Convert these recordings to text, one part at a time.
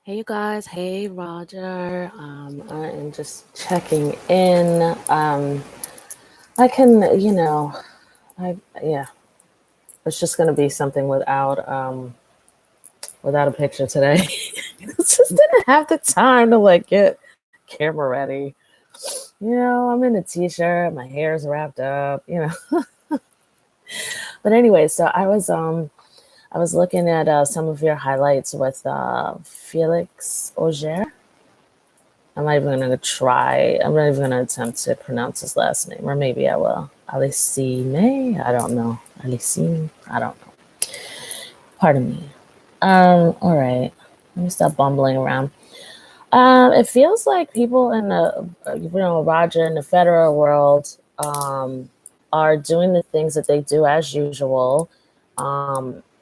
Hey you guys, hey Roger. I am just checking in. I can, I yeah, it's just gonna be something without a picture today. Just didn't have the time to like get camera ready. I'm in a t-shirt, my hair's wrapped up. But anyway, so I was looking at some of your highlights with Felix Auger. I'm not even gonna try. I'm not even gonna attempt to pronounce his last name, or maybe I will. Alicine? I don't know. Alicine? I don't know. Pardon me. All right. Let me stop bumbling around. It feels like people in Roger in the federal world, are doing the things that they do as usual,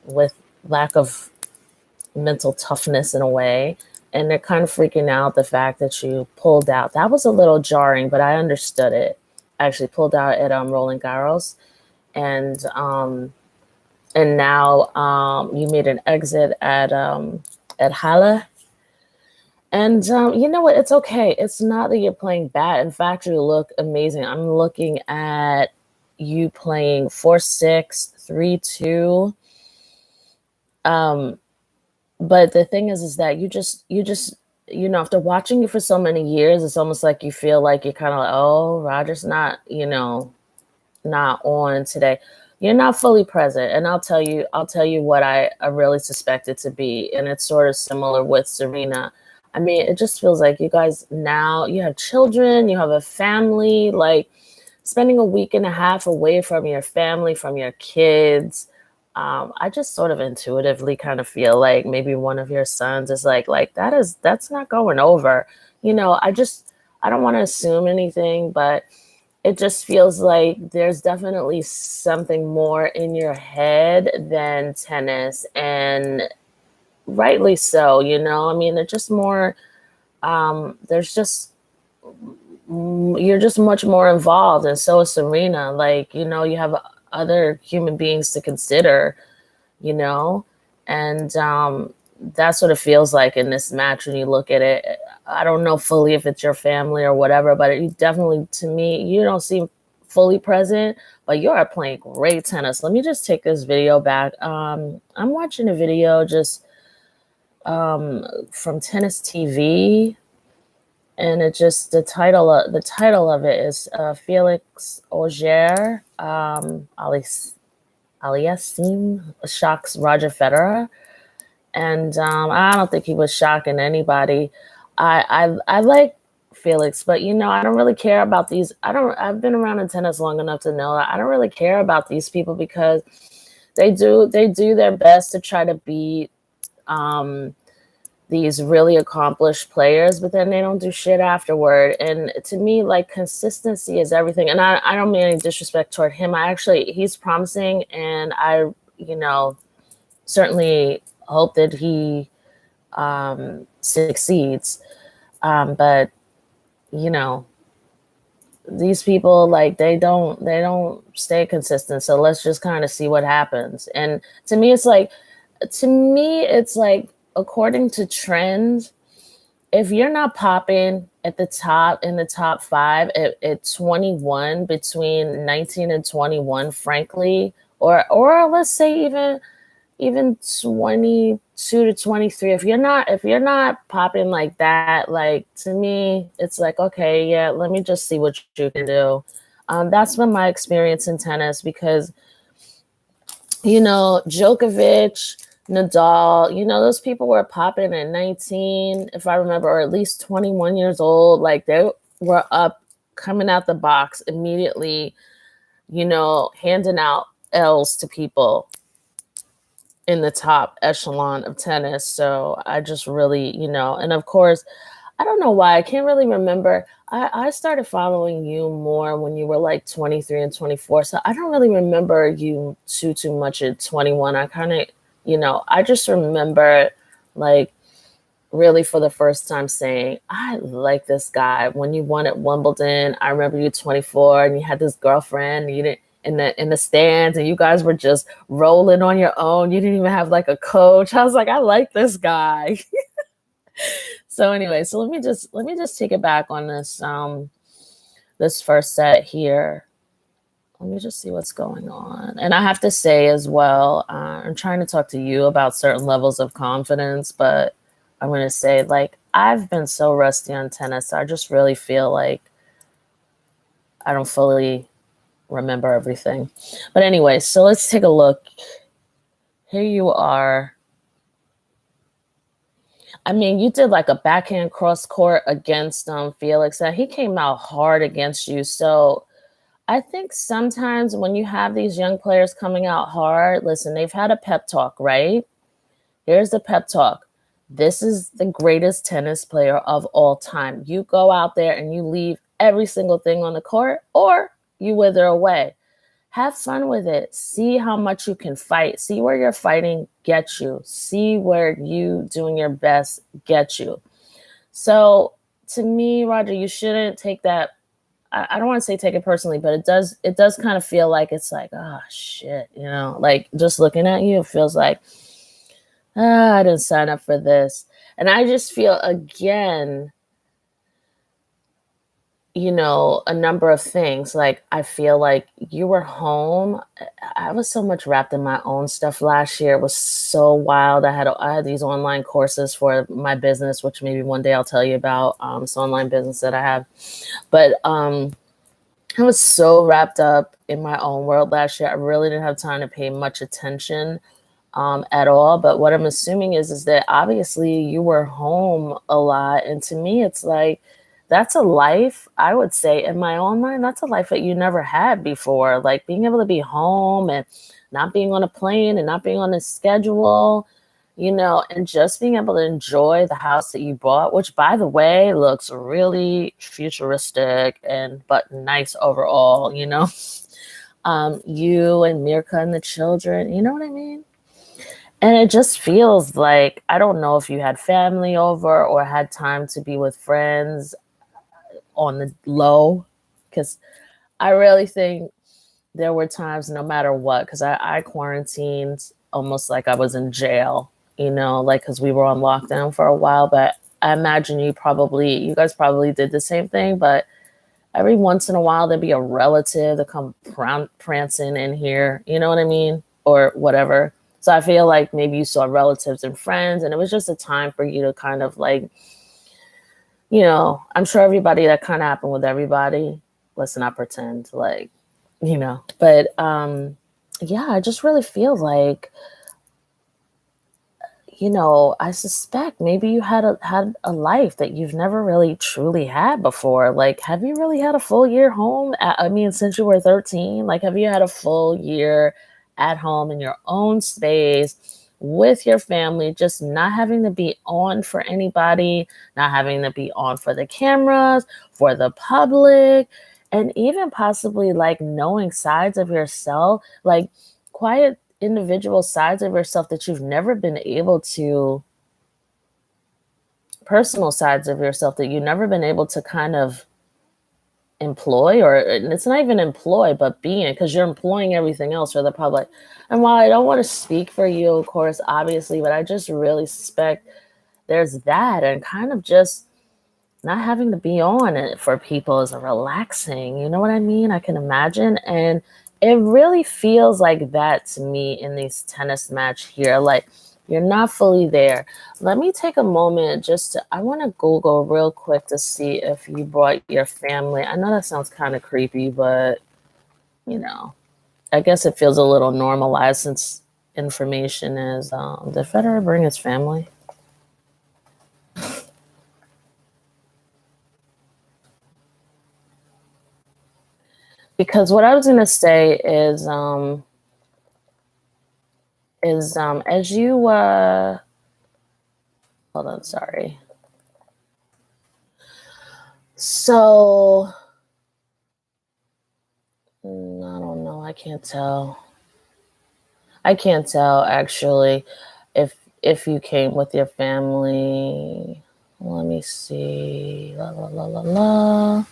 with lack of mental toughness in a way. And they're kind of freaking out the fact that you pulled out. That was a little jarring, but I understood it. I actually pulled out at Roland Garros, and now you made an exit at Halle. And you know what? It's okay. It's not that you're playing bad. In fact, you look amazing. I'm looking at you playing 4-6, 3-2. Um, but the thing is that after watching you for so many years, it's almost like you feel like you're kind of like, oh, Roger's not on today. You're not fully present, and I'll tell you what I really suspect it to be, and it's sort of similar with Serena. I mean, it just feels like you guys, now you have children, you have a family, like spending a week and a half away from your family, from your kids. I just sort of intuitively kind of feel like maybe one of your sons is like that's not going over. I don't want to assume anything, but it just feels like there's definitely something more in your head than tennis, and rightly so. I mean, they're just more. There's just You're just much more involved, and so is Serena. Like, you have other human beings to consider. you know? And that's what it feels like in this match when you look at it. I don't know fully if it's your family or whatever, but it definitely, to me, you don't seem fully present, but you are playing great tennis. Let me just take this video back. I'm watching a video just from Tennis TV, and it just the title of it is Felix Auger Aliassime shocks Roger Federer. And I don't think he was shocking anybody. I like Felix, but I don't really care about these. I've been around in tennis long enough to know that I don't really care about these people, because they do their best to try to beat these really accomplished players, but then they don't do shit afterward. And to me, like, consistency is everything. And I don't mean any disrespect toward him. He's promising, and I, certainly hope that he succeeds. But you know, these people, like, they don't stay consistent. So let's just kind of see what happens. And to me, it's like according to trend, if you're not popping at the top in the top five at 21, between 19 and 21, frankly, or let's say even 22 to 23, if you're not popping like that, like, to me, it's like, okay, yeah, let me just see what you can do. That's been my experience in tennis, because Djokovic, Nadal, those people were popping at 19, if I remember, or at least 21 years old. Like, they were up, coming out the box immediately, handing out L's to people in the top echelon of tennis. So I just really, and of course, I don't know why. I can't really remember. I started following you more when you were like 23 and 24. So I don't really remember you too much at 21. I kind of, I just remember, like, really for the first time saying, I like this guy. When you won at Wimbledon, I remember you 24 and you had this girlfriend, and you didn't, in the stands, and you guys were just rolling on your own. You didn't even have like a coach. I was like, I like this guy. So anyway, so let me just take it back on this this first set here. Let me just see what's going on. And I have to say as well, I'm trying to talk to you about certain levels of confidence, but I'm going to say, like, I've been so rusty on tennis. I just really feel like I don't fully remember everything. But anyway, so let's take a look. Here you are. I mean, you did like a backhand cross court against Felix. That he came out hard against you. So I think sometimes when you have these young players coming out hard, listen, they've had a pep talk, right? Here's the pep talk. This is the greatest tennis player of all time. You go out there and you leave every single thing on the court, or you wither away. Have fun with it. See how much you can fight. See where your fighting gets you. See where you doing your best gets you. So to me, Roger, you shouldn't take that. I don't want to say take it personally, but it does kind of feel like it's like, oh shit, you know, like just looking at you, it feels like, I didn't sign up for this. And I just feel again, you know, a number of things. Like, I feel like you were home. I was so much wrapped in my own stuff last year. It was so wild. I had these online courses for my business, which maybe one day I'll tell you about. This online business that I have. But I was so wrapped up in my own world last year. I really didn't have time to pay much attention at all. But what I'm assuming is that obviously you were home a lot. And to me, it's like, that's a life, I would say, in my own mind, that's a life that you never had before. Like being able to be home and not being on a plane and not being on a schedule, you know, and just being able to enjoy the house that you bought, which, by the way, looks really futuristic and but nice overall, you know. You and Mirka and the children, you know what I mean? And it just feels like, I don't know if you had family over or had time to be with friends on the low, because I really think there were times, no matter what, because I quarantined almost like I was in jail, you know, like because we were on lockdown for a while. But I imagine you guys probably did the same thing. But every once in a while, there'd be a relative to come prancing in here, you know what I mean? Or whatever. So I feel like maybe you saw relatives and friends, and it was just a time for you to kind of like, you know, I'm sure everybody, that kind of happened with everybody. Let's not pretend like, you know, but yeah, I just really feel like, you know, I suspect maybe you had a life that you've never really truly had before. Like, have you really had a full year home? I mean, since you were 13, like, have you had a full year at home in your own space with your family, just not having to be on for anybody, not having to be on for the cameras, for the public, and even possibly like knowing sides of yourself, like quiet individual sides of yourself that you've never been able to, personal sides of yourself that you've never been able to kind of employ, or it's not even employ, but being, because you're employing everything else for the public. And while I don't want to speak for you, of course, obviously, but I just really suspect there's that, and kind of just not having to be on it for people is relaxing. You know what I mean? I can imagine. And it really feels like that to me in these tennis match here. Like, you're not fully there. Let me take a moment just to, I want to Google real quick to see if you brought your family. I know that sounds kind of creepy, but, you know, I guess it feels a little normalized since information is, did Federer bring his family? Because what I was going to say is as you hold on, sorry. So I don't know, I can't tell actually if you came with your family. Let me see. La la la la la.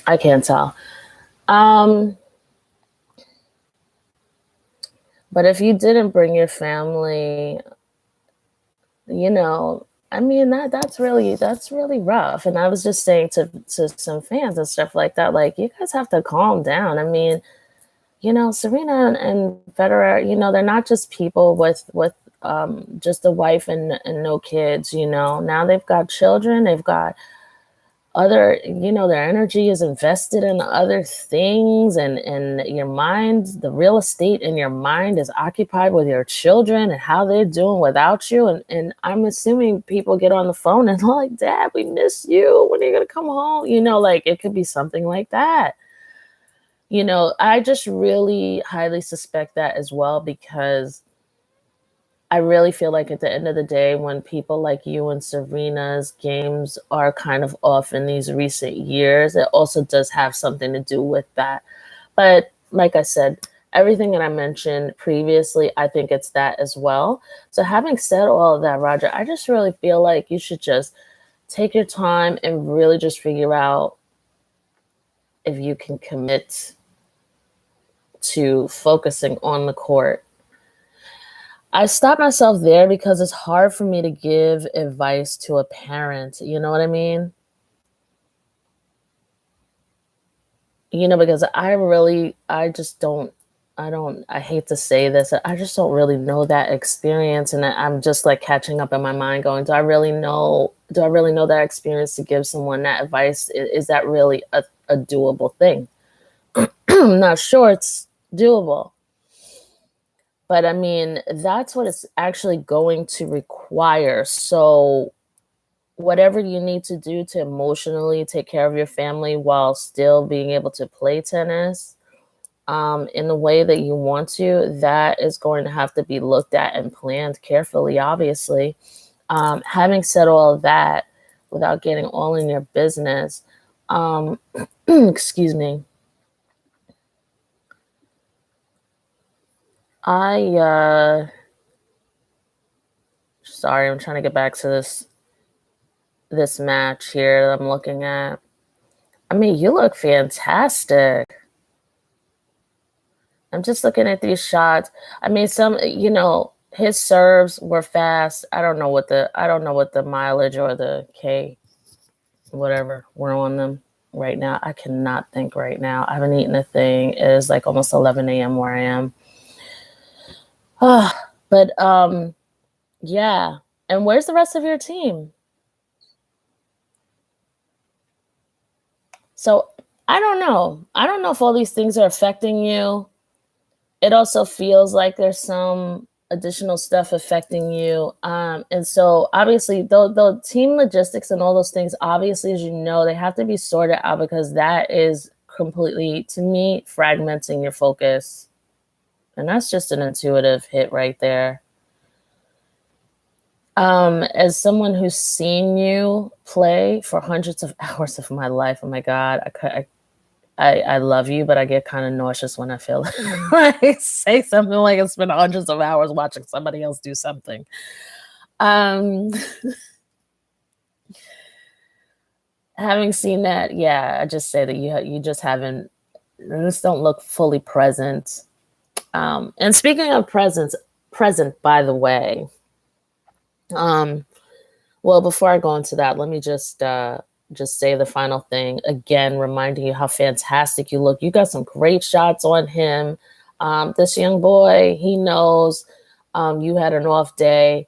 I can't tell. um but if you didn't bring your family, you know, I mean, that's really rough. And I was just saying to some fans and stuff like that, like, you guys have to calm down. I mean, Serena and Federer, they're not just people with just a wife and no kids. Now they've got children, they've got other, their energy is invested in other things, and your mind, the real estate in your mind is occupied with your children and how they're doing without you. And I'm assuming people get on the phone and they're like, Dad, we miss you. When are you going to come home? Like, it could be something like that. I just really highly suspect that as well, because I really feel like at the end of the day, when people like you and Serena's games are kind of off in these recent years, it also does have something to do with that. But like I said, everything that I mentioned previously, I think it's that as well. So having said all of that, Roger, I just really feel like you should just take your time and really just figure out if you can commit to focusing on the court. I stopped myself there because it's hard for me to give advice to a parent. You know what I mean? Because I hate to say this, I just don't really know that experience. And I'm just like catching up in my mind going, do I really know that experience to give someone that advice? Is that really a doable thing? I'm not sure it's doable. But I mean, that's what it's actually going to require. So whatever you need to do to emotionally take care of your family while still being able to play tennis in the way that you want to, that is going to have to be looked at and planned carefully, obviously. Having said all of that, without getting all in your business, excuse me, sorry, I'm trying to get back to this match here that I'm looking at. I mean, you look fantastic. I'm just looking at these shots. I mean, his serves were fast. I don't know what the mileage or the K whatever were on them right now. I cannot think right now. I haven't eaten a thing. It is like almost 11 a.m. where I am. But yeah. And where's the rest of your team? So I don't know. I don't know if all these things are affecting you. It also feels like there's some additional stuff affecting you. And so obviously the team logistics and all those things, obviously, as you know, they have to be sorted out, because that is completely, to me, fragmenting your focus. And that's just an intuitive hit right there. As someone who's seen you play for hundreds of hours of my life, oh my God, I love you, but I get kind of nauseous when I feel like say something like I spent hundreds of hours watching somebody else do something. Having seen that, yeah, I just say that you just don't look fully present. And speaking of present, by the way, well, before I go into that, let me just say the final thing again, reminding you how fantastic you look. You got some great shots on him. This young boy, he knows you had an off day.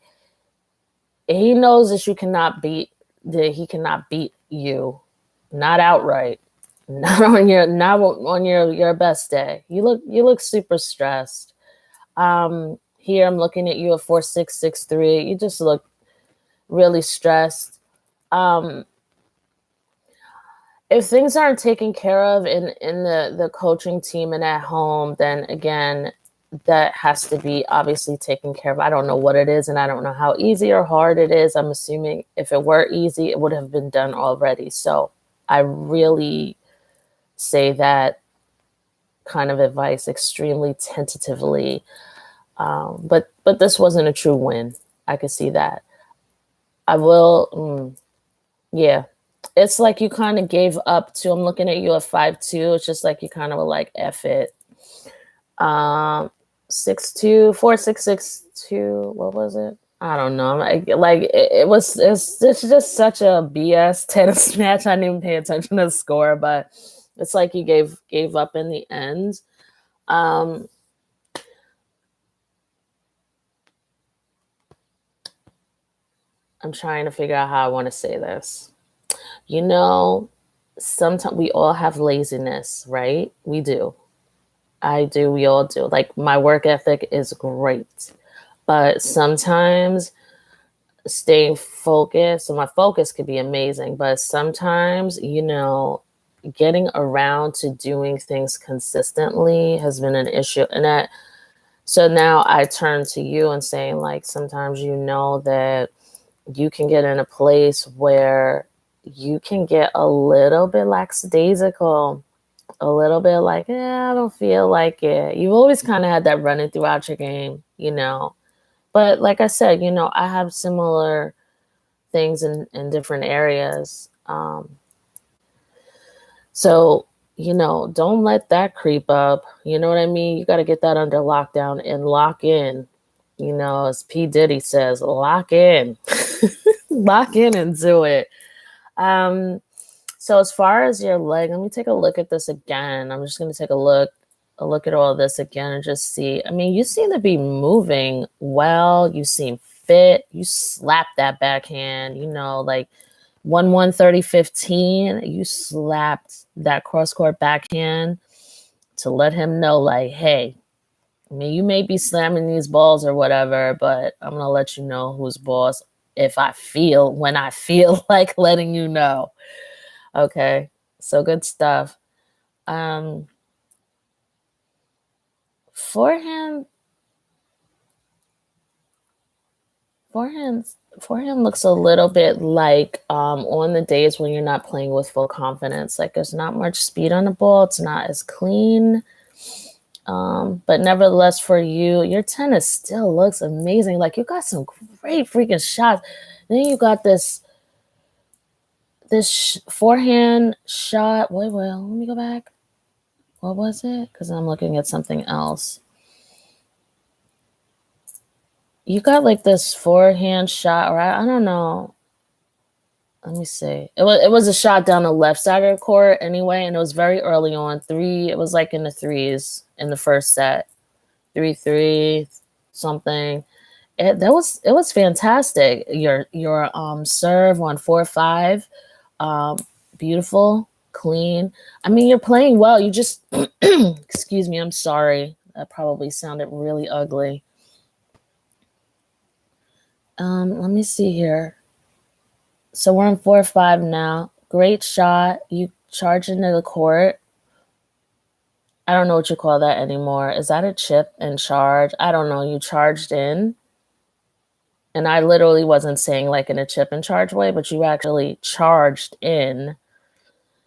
He knows that he cannot beat you, not outright, not on your best day. You look super stressed. Here I'm looking at you at 4.663. You just look really stressed. If things aren't taken care of in the coaching team and at home, then again, that has to be obviously taken care of. I don't know what it is, and I don't know how easy or hard it is. I'm assuming if it were easy, it would have been done already. So I really say that kind of advice extremely tentatively. But this wasn't a true win. I could see that. I will, yeah. It's like you kind of gave up to, I'm looking at you at 5'2". It's just like you kind of were like, F it. 6'2", 4.662. What was it? I don't know. Like it's just such a BS tennis match. I didn't even pay attention to the score, but it's like he gave up in the end. Um, I'm trying to figure out how I want to say this. You know, sometimes we all have laziness, right? We do. I do. We all do. Like my work ethic is great, but sometimes staying focused, so my focus could be amazing, but sometimes, getting around to doing things consistently has been an issue. And that, so now I turn to you and saying, like, sometimes that you can get in a place where you can get a little bit lackadaisical, a little bit like, I don't feel like it. You've always kind of had that running throughout your game. But like I said, I have similar things in different areas. So, don't let that creep up. You know what I mean? You got to get that under lockdown and lock in. As P. Diddy says, lock in, lock in and do it. Um, so as far as your leg, let me take a look at this again. I'm just going to take a look at all this again and just see. I mean, you seem to be moving well. You seem fit. You slap that backhand, like 1-1-30-15. You slapped that cross court backhand to let him know, like, hey, I mean, you may be slamming these balls or whatever, but I'm going to let you know who's boss when I feel like letting you know. Okay. So good stuff. Um, forehand, forehand, forehand looks a little bit like on the days when you're not playing with full confidence. Like there's not much speed on the ball. It's not as clean. But nevertheless, for you, your tennis still looks amazing. Like you got some great freaking shots. Then you got this forehand shot. Wait, let me go back. What was it? Because I'm looking at something else. You got like this forehand shot, or I don't know. Let me see. It was a shot down the left side of the court anyway, and it was very early on. It was like in the threes in the first set. 3-3 something. It was fantastic. Your serve on 4-5, um, beautiful, clean. I mean, you're playing well. You just excuse me. I'm sorry. That probably sounded really ugly. Let me see here. So we're on 4-5 now. Great shot. You charge into the court. I don't know what you call that anymore. Is that a chip and charge? I don't know. You charged in. And I literally wasn't saying like in a chip and charge way, but you actually charged in.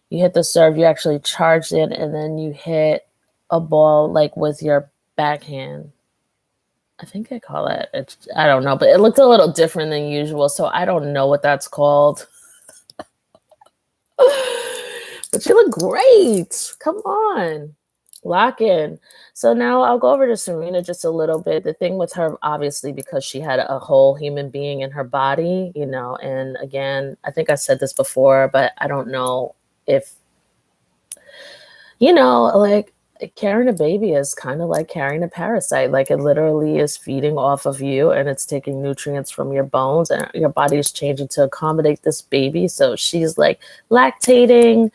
You hit the serve, you actually charged in, and then you hit a ball like with your backhand. I think I call it. I don't know, but it looked a little different than usual, so I don't know what that's called. But you look great. Come on. Lock in. So now I'll go over to Serena just a little bit. The thing with her, obviously, because she had a whole human being in her body, and again, I think I said this before, but I don't know if, like carrying a baby is kind of like carrying a parasite. Like it literally is feeding off of you and it's taking nutrients from your bones and your body is changing to accommodate this baby. So she's like lactating.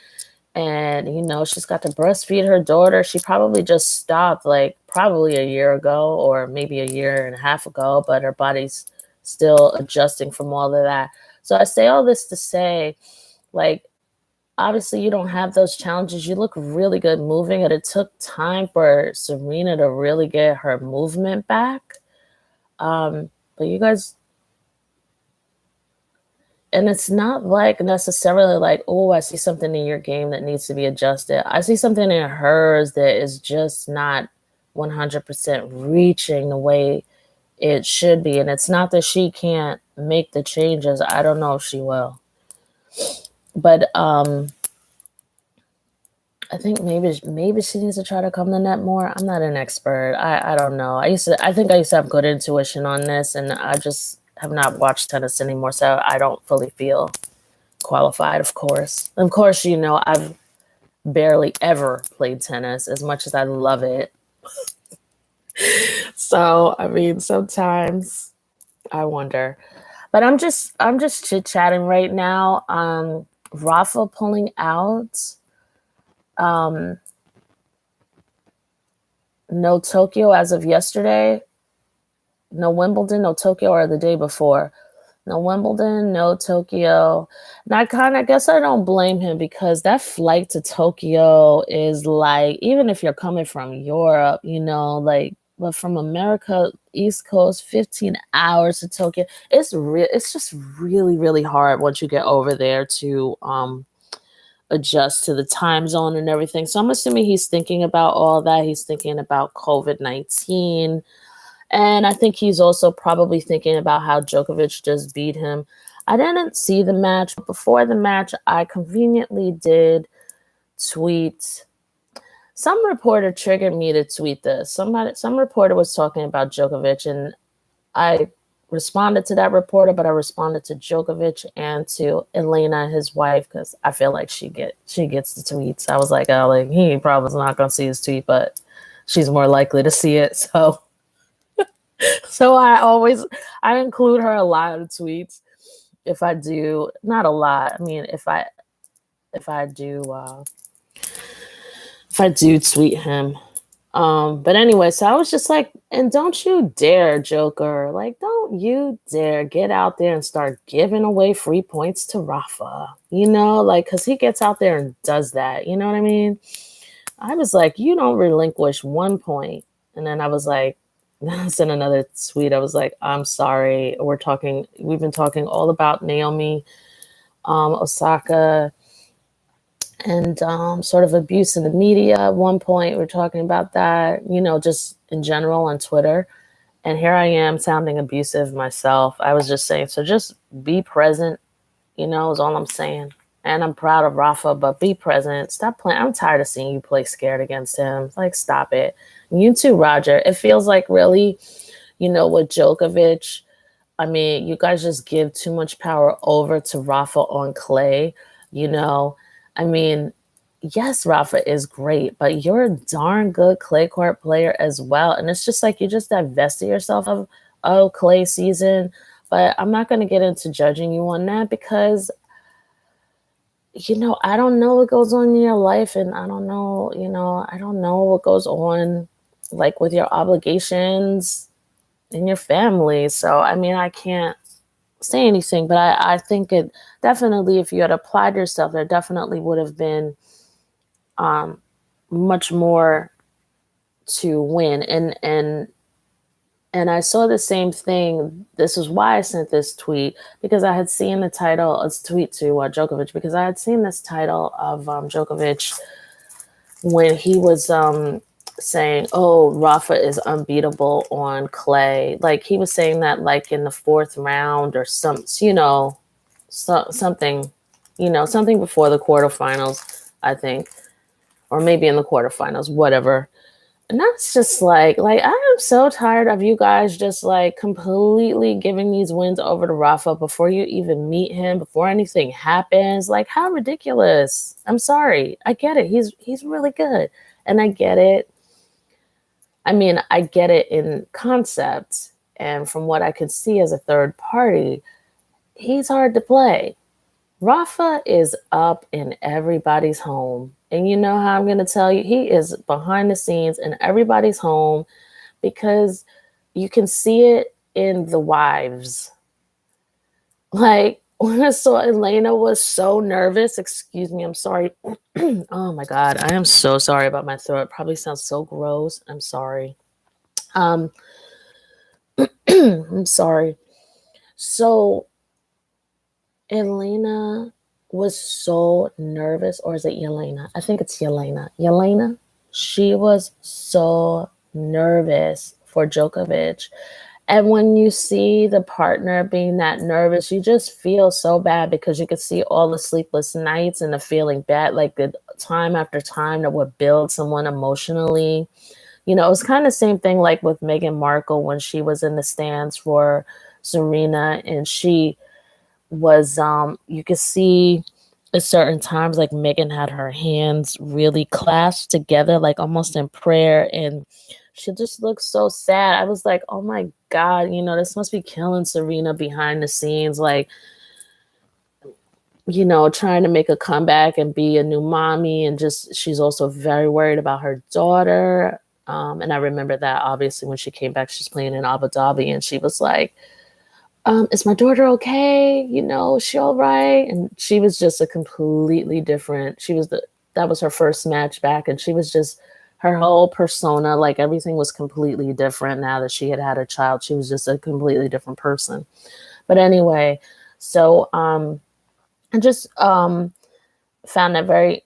And, she's got to breastfeed her daughter. She probably just stopped like probably a year ago or maybe a year and a half ago, but her body's still adjusting from all of that. So I say all this to say, like, obviously you don't have those challenges. You look really good moving, and it took time for Serena to really get her movement back. But you guys, and it's not like necessarily like, oh, I see something in your game that needs to be adjusted. I see something in hers that is just not 100% reaching the way it should be. And it's not that she can't make the changes. I don't know if she will. But I think maybe she needs to try to come to net more. I'm not an expert. I don't know. I think I used to have good intuition on this, and I just have not watched tennis anymore, so I don't fully feel qualified, of course. Of course, you know, I've barely ever played tennis as much as I love it. So, I mean, sometimes I wonder. But I'm just chit-chatting right now. Rafa pulling out. Um, no Tokyo as of yesterday. No Wimbledon, no Tokyo, or the day before. No Wimbledon, no Tokyo. And I guess I don't blame him because that flight to Tokyo is like, even if you're coming from Europe, you know, like, but from America, East Coast, 15 hours to Tokyo. It's just really, really hard once you get over there to adjust to the time zone and everything. So I'm assuming he's thinking about all that. He's thinking about COVID-19. And I think he's also probably thinking about how Djokovic just beat him. I didn't see the match. Before the match, I conveniently did tweet. Some reporter triggered me to tweet this. Some reporter was talking about Djokovic, and I responded to that reporter, but I responded to Djokovic and to Elena, his wife, because I feel like she gets the tweets. I was like, oh, like he probably not gonna see his tweet, but she's more likely to see it. So I include her a lot of tweets. If I do, not a lot. I mean, if I do tweet him. But anyway, so I was just like, and don't you dare, Joker. Like, don't you dare get out there and start giving away free points to Rafa. You know, like, because he gets out there and does that. You know what I mean? I was like, you don't relinquish 1 point. And then I was like, I sent another tweet. I was like, I'm sorry. We've been talking all about Naomi, Osaka, and sort of abuse in the media. At one point, we're talking about that, you know, just in general on Twitter. And here I am sounding abusive myself. I was just saying, so just be present, you know, is all I'm saying. And I'm proud of Rafa, but be present. Stop playing. I'm tired of seeing you play scared against him. Like, stop it. And you too, Roger. It feels like really, you know, with Djokovic, I mean, you guys just give too much power over to Rafa on clay, you know. I mean, yes, Rafa is great, but you're a darn good clay court player as well. And it's just like you just divested yourself of clay season. But I'm not going to get into judging you on that because, you know, I don't know what goes on in your life, and I don't know, you know, I don't know what goes on like with your obligations in your family. So, I mean, I can't say anything, but I think it definitely, if you had applied yourself, there definitely would have been much more to win. And I saw the same thing. This is why I sent this tweet, because I had seen the title, a tweet to Djokovic, because I had seen this title of Djokovic when he was saying, oh, Rafa is unbeatable on clay. Like he was saying that like in the fourth round or something, you know, something before the quarterfinals, I think, or maybe in the quarterfinals, whatever. And that's just like I am so tired of you guys just like completely giving these wins over to Rafa before you even meet him, before anything happens. Like, how ridiculous. I'm sorry. I get it. He's really good. And I get it. I mean, I get it in concept. And from what I could see as a third party, he's hard to play. Rafa is up in everybody's home. And you know how I'm going to tell you? He is behind the scenes in everybody's home because you can see it in the wives. Like, when I saw Elena was so nervous, excuse me, I'm sorry. Oh my God, I am so sorry about my throat. It probably sounds so gross. I'm sorry. I'm sorry. So Elena was so nervous, or is it Yelena? I think it's Yelena. Yelena, she was so nervous for Djokovic. And when you see the partner being that nervous, you just feel so bad because you could see all the sleepless nights and the feeling bad, like the time after time that would build someone emotionally. You know, it was kind of the same thing like with Meghan Markle when she was in the stands for Serena, and she was, you could see at certain times, like Megan had her hands really clasped together, like almost in prayer, and she just looked so sad. I was like, oh my God, this must be killing Serena behind the scenes, like, trying to make a comeback and be a new mommy. And just, she's also very worried about her daughter. And I remember that obviously when she came back, she's playing in Abu Dhabi, and she was like, is my daughter okay? Is she all right? And she was just a completely different, that was her first match back. And she was just, her whole persona, like everything was completely different now that she had had a child. She was just a completely different person. But anyway, so, I just, found that very,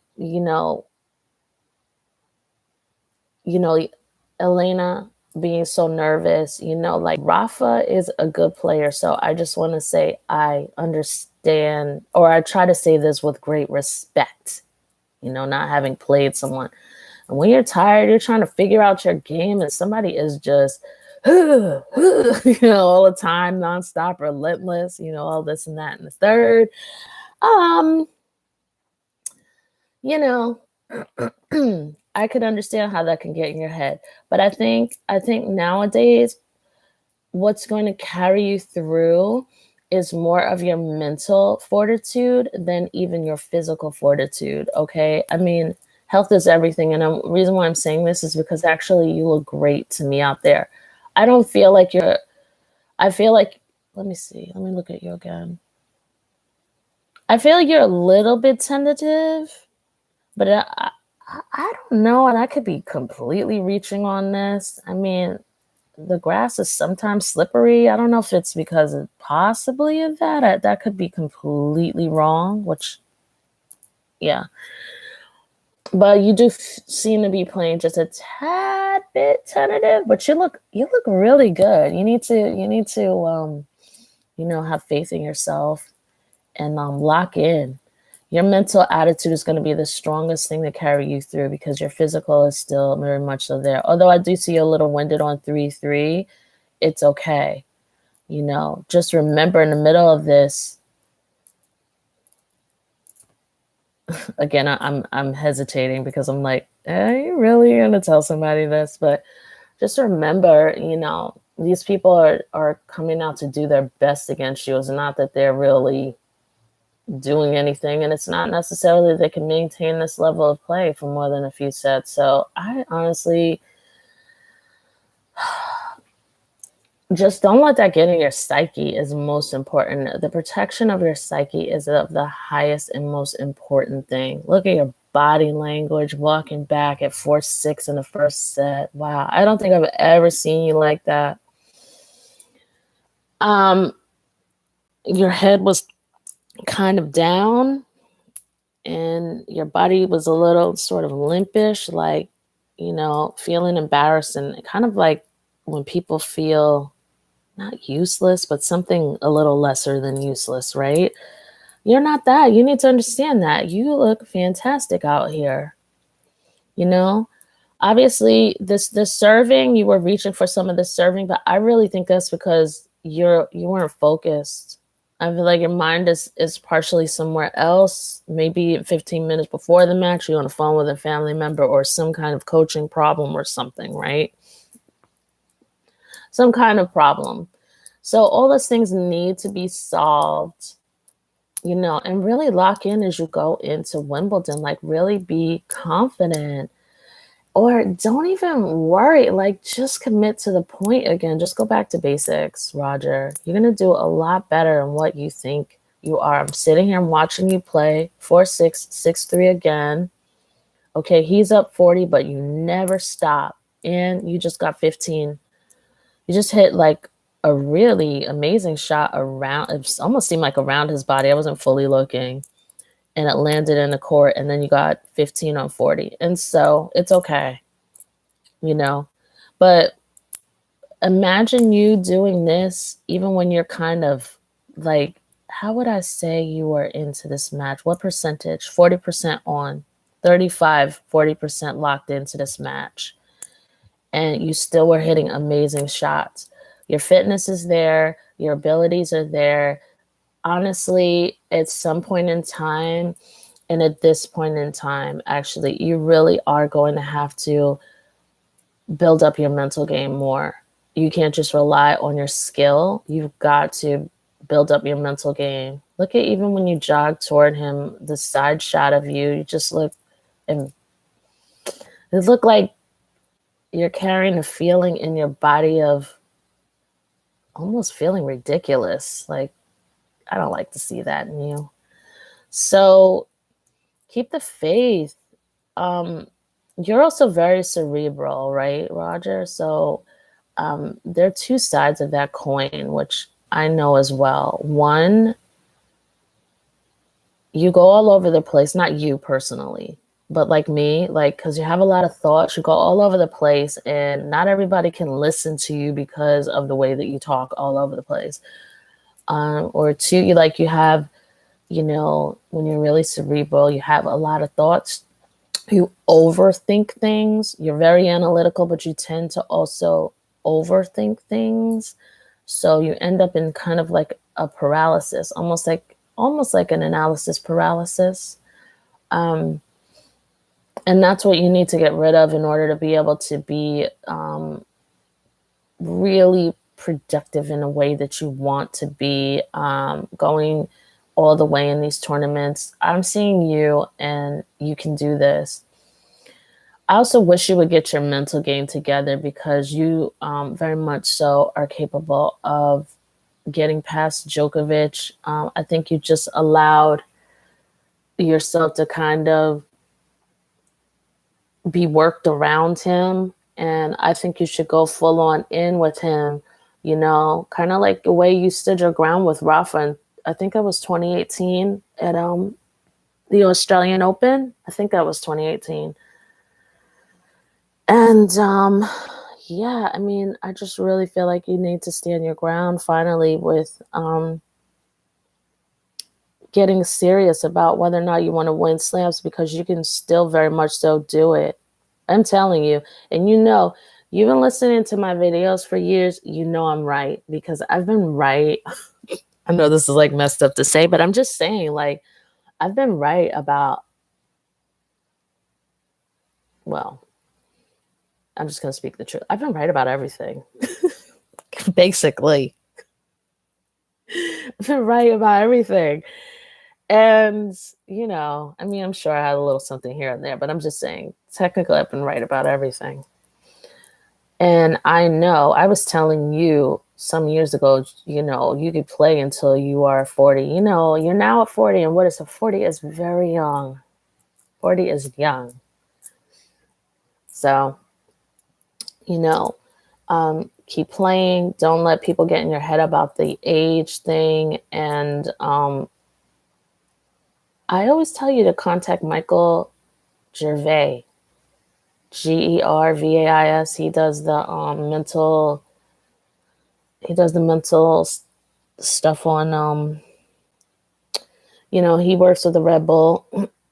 Elena being so nervous, like Rafa is a good player. So I just want to say I understand, or I try to say this with great respect, not having played someone. And when you're tired, you're trying to figure out your game, and somebody is just, all the time, nonstop, relentless, all this and that and the third. Um, you know, I could understand how that can get in your head. But I think nowadays what's going to carry you through is more of your mental fortitude than even your physical fortitude. Okay. I mean, health is everything. And the reason why I'm saying this is because actually you look great to me out there. I don't feel like I feel like, let me see. Let me look at you again. I feel like you're a little bit tentative, but I don't know. And I could be completely reaching on this. I mean, the grass is sometimes slippery. I don't know if it's because of possibly of that. That could be completely wrong, which, yeah. But you do seem to be playing just a tad bit tentative, but you look really good. You need to have faith in yourself and lock in. Your mental attitude is going to be the strongest thing to carry you through because your physical is still very much so there. Although I do see you a little winded on 3-3, it's okay. Just remember in the middle of this, again, I'm hesitating because I'm like, are you really going to tell somebody this? But just remember, these people are coming out to do their best against you. It's not that they're really doing anything, and it's not necessarily they can maintain this level of play for more than a few sets. So I honestly just don't let that get in your psyche is most important. The protection of your psyche is of the highest and most important thing. Look at your body language, walking back at 4-6 in the first set. Wow. I don't think I've ever seen you like that. Your head was kind of down and your body was a little sort of limpish, like, feeling embarrassed, and kind of like when people feel not useless, but something a little lesser than useless, right? You're not that. You need to understand that. You look fantastic out here. Obviously this serving, you were reaching for some of the serving, but I really think that's because you weren't focused. I feel like your mind is partially somewhere else. Maybe 15 minutes before the match, you're on the phone with a family member or some kind of coaching problem or something, right? Some kind of problem. So all those things need to be solved, and really lock in as you go into Wimbledon. Like, really be confident, or don't even worry. Like, just commit to the point again. Just go back to basics, Roger. You're going to do a lot better than what you think you are. I'm sitting here, I'm watching you play 4-6, 6-3 again. Okay, he's up 40, but you never stop. And you just got 15. You just hit like a really amazing shot around. It almost seemed like around his body. I wasn't fully looking. And it landed in the court. And then you got 15 on 40. And so it's okay, But imagine you doing this even when you're kind of like, how would I say you were into this match? What percentage? 40% on, 35, 40% locked into this match. And you still were hitting amazing shots. Your fitness is there. Your abilities are there. Honestly, at some point in time, and at this point in time, actually, you really are going to have to build up your mental game more. You can't just rely on your skill. You've got to build up your mental game. Look at even when you jog toward him, the side shot of you, you just look, and it looked like you're carrying a feeling in your body of almost feeling ridiculous. Like, I don't like to see that in you. So keep the faith. You're also very cerebral, right, Roger? So there are two sides of that coin, which I know as well. One, you go all over the place, not you personally, but like me, like, because you have a lot of thoughts, you go all over the place, and not everybody can listen to you because of the way that you talk all over the place. Or two, you have, when you're really cerebral, you have a lot of thoughts. You overthink things. You're very analytical, but you tend to also overthink things. So you end up in kind of like a paralysis, almost like an analysis paralysis. And that's what you need to get rid of in order to be able to be really productive in a way that you want to be, going all the way in these tournaments. I'm seeing you, and you can do this. I also wish you would get your mental game together, because you very much so are capable of getting past Djokovic. I think you just allowed yourself to kind of be worked around him. And I think you should go full on in with him, kind of like the way you stood your ground with Rafa. And I think that was 2018 at the Australian Open. I think that was 2018. And yeah, I mean, I just really feel like you need to stand your ground finally with getting serious about whether or not you want to win slams, because you can still very much so do it. I'm telling you. And you've been listening to my videos for years. I'm right, because I've been right. I know this is like messed up to say, but I'm just saying, like, I've been right about, well, I'm just going to speak the truth. I've been right about everything. Basically. I've been right about everything. And, I mean, I'm sure I had a little something here and there, but I'm just saying, technically, I've been right about everything. And I know, I was telling you some years ago, you could play until you are 40. You're now at 40, and what is it? 40 is very young. 40 is young. So, keep playing. Don't let people get in your head about the age thing. And I always tell you to contact Michael Gervais, Gervais. He does the mental stuff on, he works with the Red Bull.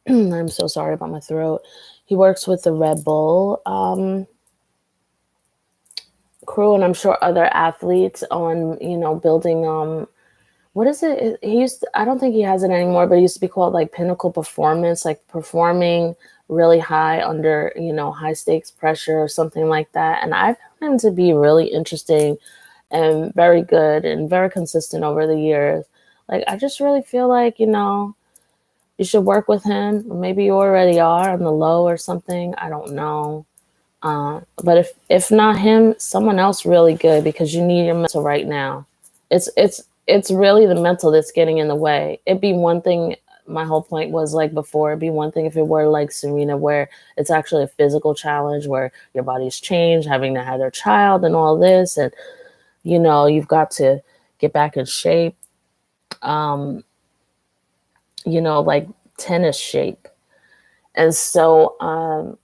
I'm so sorry about my throat. He works with the Red Bull crew, and I'm sure other athletes on, building, what is it? I don't think he has it anymore, but it used to be called like Pinnacle Performance, like performing really high under, high stakes pressure or something like that. And I found him to be really interesting and very good and very consistent over the years. Like, I just really feel like, you should work with him. Maybe you already are on the low or something. I don't know. But if not him, someone else really good, because you need your mental right now. It's really the mental that's getting in the way. It'd be one thing. My whole point was, like, before, it'd be one thing if it were like Serena, where it's actually a physical challenge, where your body's changed, having to have their child and all this, and you've got to get back in shape. Like tennis shape. And so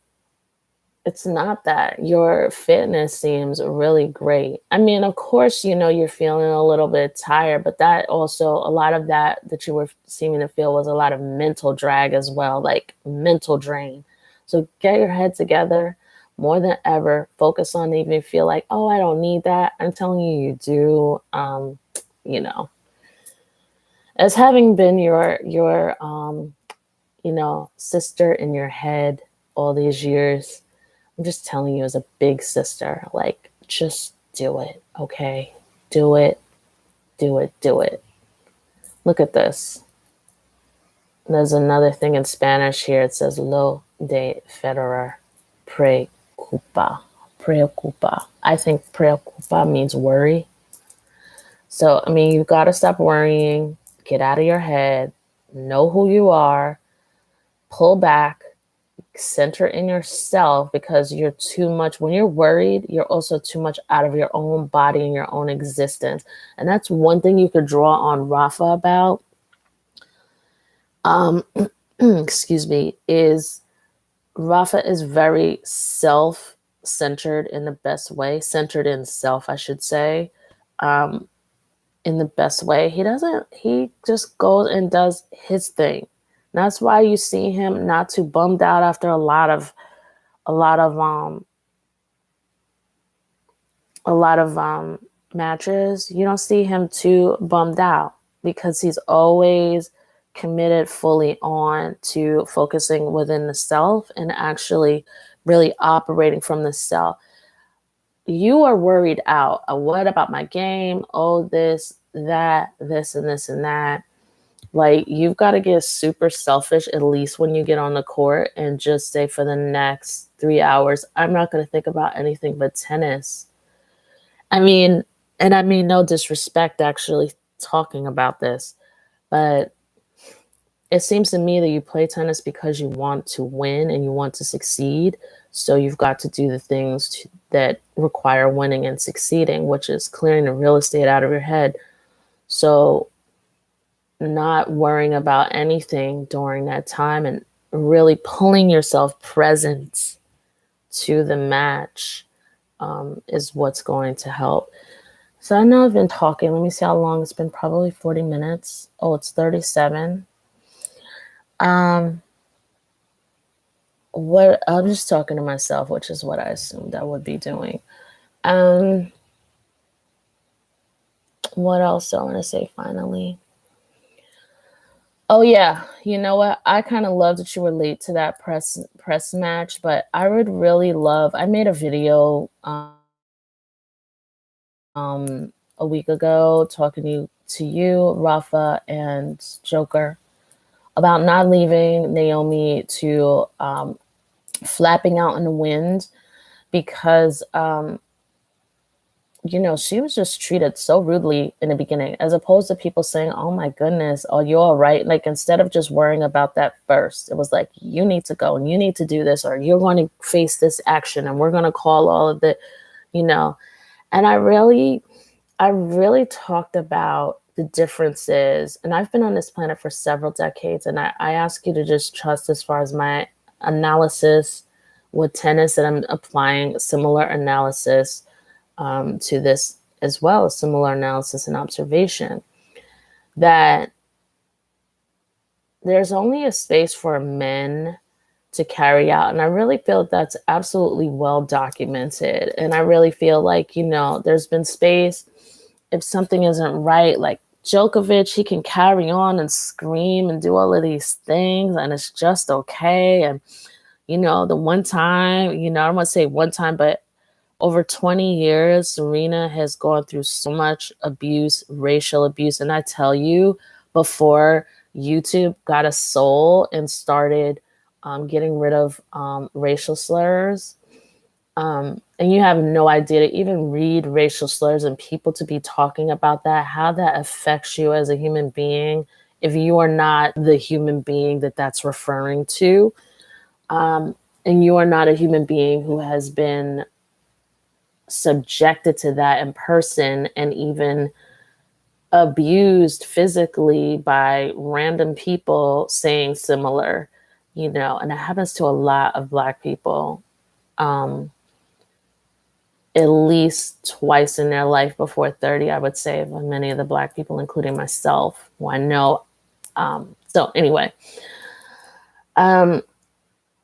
it's not that. Your fitness seems really great. I mean, of course, you're feeling a little bit tired, but that also, a lot of that you were seeming to feel was a lot of mental drag as well, like mental drain. So get your head together more than ever. Focus on, even feel like, oh, I don't need that. I'm telling you, you do. as having been your sister in your head all these years, I'm just telling you as a big sister, like, just do it, okay? Do it, do it, do it. Look at this. There's another thing in Spanish here. It says lo de Federer preocupa. Preocupa. I think preocupa means worry. So, I mean, you've got to stop worrying, get out of your head, know who you are, pull back, center in yourself, because you're too much. When you're worried, you're also too much out of your own body and your own existence. And that's one thing you could draw on Rafa about. Excuse me, is Rafa is very self-centered in the best way, centered in self, I should say. In the best way. He just goes and does his thing. And that's why you see him not too bummed out after a lot of matches. You don't see him too bummed out because he's always committed fully on to focusing within the self and actually really operating from the self. You are worried out. What about my game? Oh, this, that, this, and this, and that. Like, you've got to get super selfish, at least when you get on the court, and just say, for the next 3 hours, I'm not going to think about anything but tennis. I mean, and I mean no disrespect actually talking about this, but it seems to me that you play tennis because you want to win and you want to succeed. So you've got to do the things that require winning and succeeding, which is clearing the real estate out of your head. So not worrying about anything during that time and really pulling yourself present to the match is what's going to help. So I know I've been talking. Let me see how long it's been. Probably 40 minutes. Oh, it's 37. What I'm just talking to myself, which is what I assumed I would be doing. What else do I want to say finally? Oh yeah, you know what? I kind of love that you were late to that press match, but I would really love. I made a video a week ago talking to you, Rafa, and Joker about not leaving Naomi to flapping out in the wind because she was just treated so rudely in the beginning, as opposed to people saying, oh my goodness, are you all right? Like, instead of just worrying about that first, it was like, you need to go and you need to do this, or you're going to face this action and we're going to call all of the, and I really talked about the differences. And I've been on this planet for several decades, and I ask you to just trust as far as my analysis with tennis, that I'm applying similar analysis to this as well, a similar analysis and observation, that there's only a space for men to carry out. And I really feel that's absolutely well documented. And I really feel like, there's been space if something isn't right. Like Djokovic, he can carry on and scream and do all of these things, and it's just okay. And, the one time, I don't want to say one time, but over 20 years, Serena has gone through so much abuse, racial abuse. And I tell you, before YouTube got a soul and started getting rid of racial slurs, and you have no idea to even read racial slurs and people to be talking about that, how that affects you as a human being, if you are not the human being that that's referring to, and you are not a human being who has been subjected to that in person and even abused physically by random people saying similar, and it happens to a lot of Black people, at least twice in their life before 30, I would say, of many of the Black people, including myself, who I know. So anyway,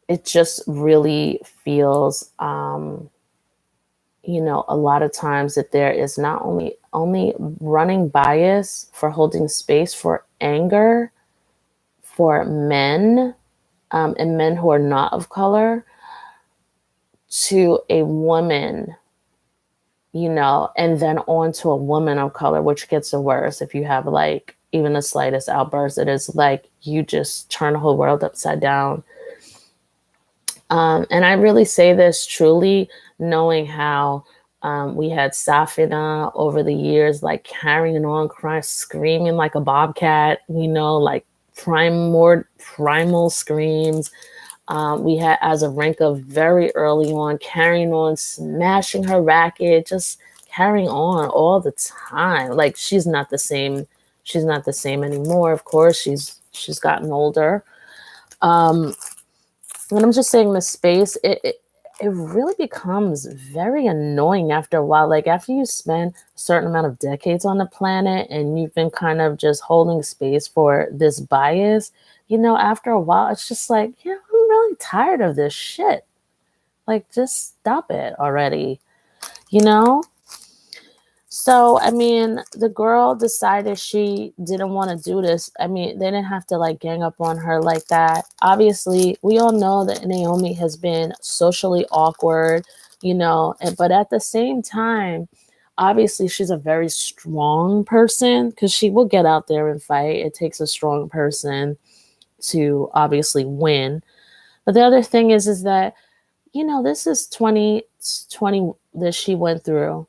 it just really feels, a lot of times that there is not only running bias for holding space for anger for men, and men who are not of color, to a woman, and then on to a woman of color, which gets the worst. If you have like even the slightest outburst, it is like you just turn the whole world upside down. And I really say this truly knowing how we had Safina over the years, like carrying on, crying, screaming like a bobcat, like primal screams. We had Azarenka very early on, carrying on, smashing her racket, just carrying on all the time. Like she's not the same. She's not the same anymore. Of course, she's gotten older. And I'm just saying the space, it really becomes very annoying after a while. Like after you spend a certain amount of decades on the planet and you've been kind of just holding space for this bias, after a while, it's just like, I'm really tired of this shit. Like, just stop it already, you know? So, I mean, the girl decided she didn't want to do this. I mean, they didn't have to like gang up on her like that. Obviously, we all know that Naomi has been socially awkward, but at the same time, obviously, she's a very strong person because she will get out there and fight. It takes a strong person to obviously win. But the other thing is that, this is 2020 that she went through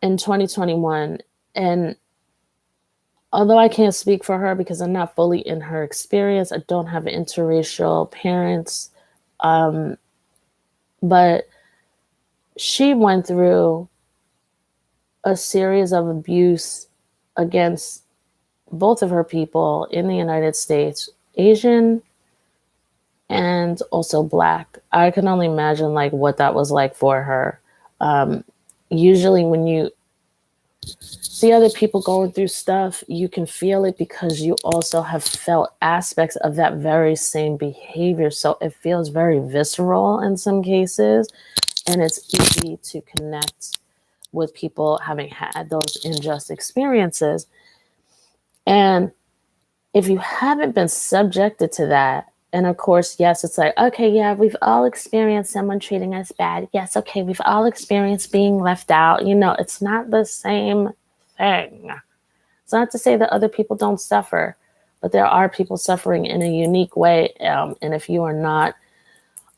in 2021. And although I can't speak for her because I'm not fully in her experience, I don't have interracial parents, but she went through a series of abuse against both of her people in the United States, Asian and also Black. I can only imagine like what that was like for her. Usually when you see other people going through stuff, you can feel it because you also have felt aspects of that very same behavior. So it feels very visceral in some cases, and it's easy to connect with people having had those unjust experiences. And if you haven't been subjected to that, and of course, yes, it's like, okay, yeah, we've all experienced someone treating us bad. Yes, okay, we've all experienced being left out. It's not the same thing. It's not to say that other people don't suffer, but there are people suffering in a unique way. And if you are not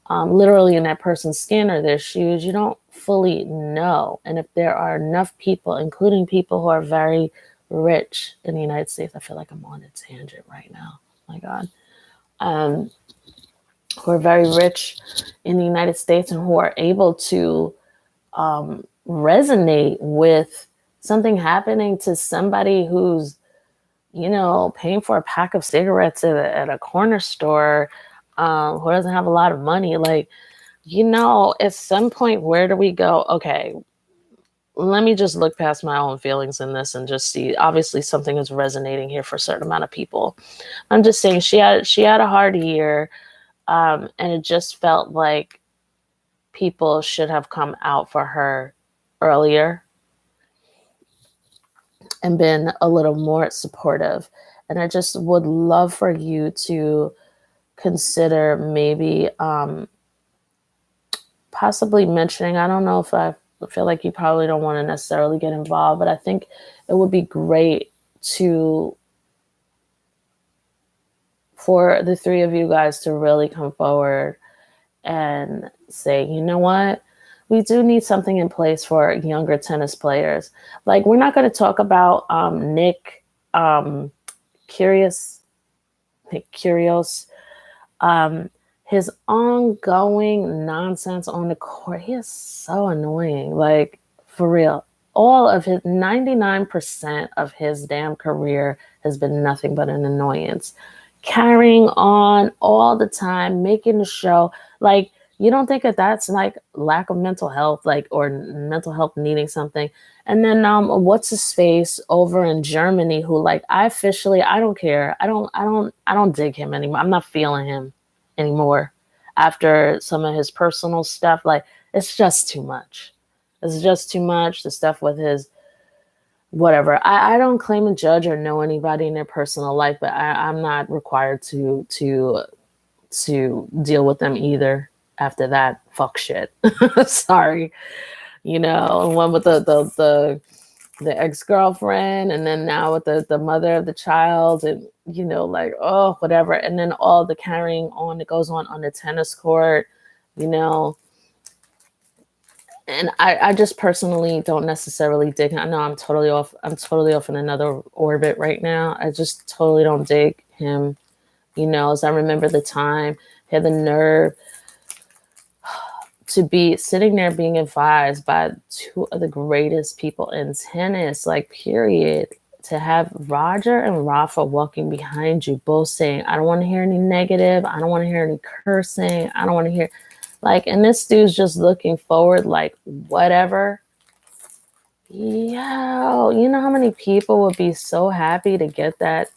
literally in that person's skin or their shoes, you don't fully know. And if there are enough people, including people who are very rich in the United States, I feel like I'm on a tangent right now. Oh my God. Who are very rich in the United States and who are able to resonate with something happening to somebody who's, paying for a pack of cigarettes at a corner store, who doesn't have a lot of money. Like, at some point, where do we go? Okay, let me just look past my own feelings in this and just see. Obviously, something is resonating here for a certain amount of people. I'm just saying she had a hard year, and it just felt like people should have come out for her earlier and been a little more supportive. And I just would love for you to consider maybe possibly mentioning, I don't know if I feel like you probably don't want to necessarily get involved, but I think it would be great for the three of you guys to really come forward and say, you know what? We do need something in place for younger tennis players. Like, we're not going to talk about Nick Kyrgios, his ongoing nonsense on the court. He is so annoying. Like, for real. All of his 99% of his damn career has been nothing but an annoyance. Carrying on all the time, making the show. Like, you don't think that that's like lack of mental health, like, or mental health needing something. And then what's his face over in Germany, who, like, I don't care. I don't dig him anymore. I'm not feeling him anymore after some of his personal stuff. Like, it's just too much. It's just too much. The stuff with his whatever. I don't claim to judge or know anybody in their personal life, but I'm not required to deal with them either after that fuck shit. Sorry. One with the ex-girlfriend, and then now with the mother of the child, and like, oh, whatever. And then all the carrying on that goes on the tennis court, you know. And I just personally don't necessarily dig. I know I'm totally off in another orbit right now. I just totally don't dig him. As I remember the time, he had the nerve to be sitting there being advised by two of the greatest people in tennis, like, period, to have Roger and Rafa walking behind you, both saying, I don't want to hear any negative. I don't want to hear any cursing. I don't want to hear, like, and this dude's just looking forward, like, whatever. Yo, you know how many people would be so happy to get that,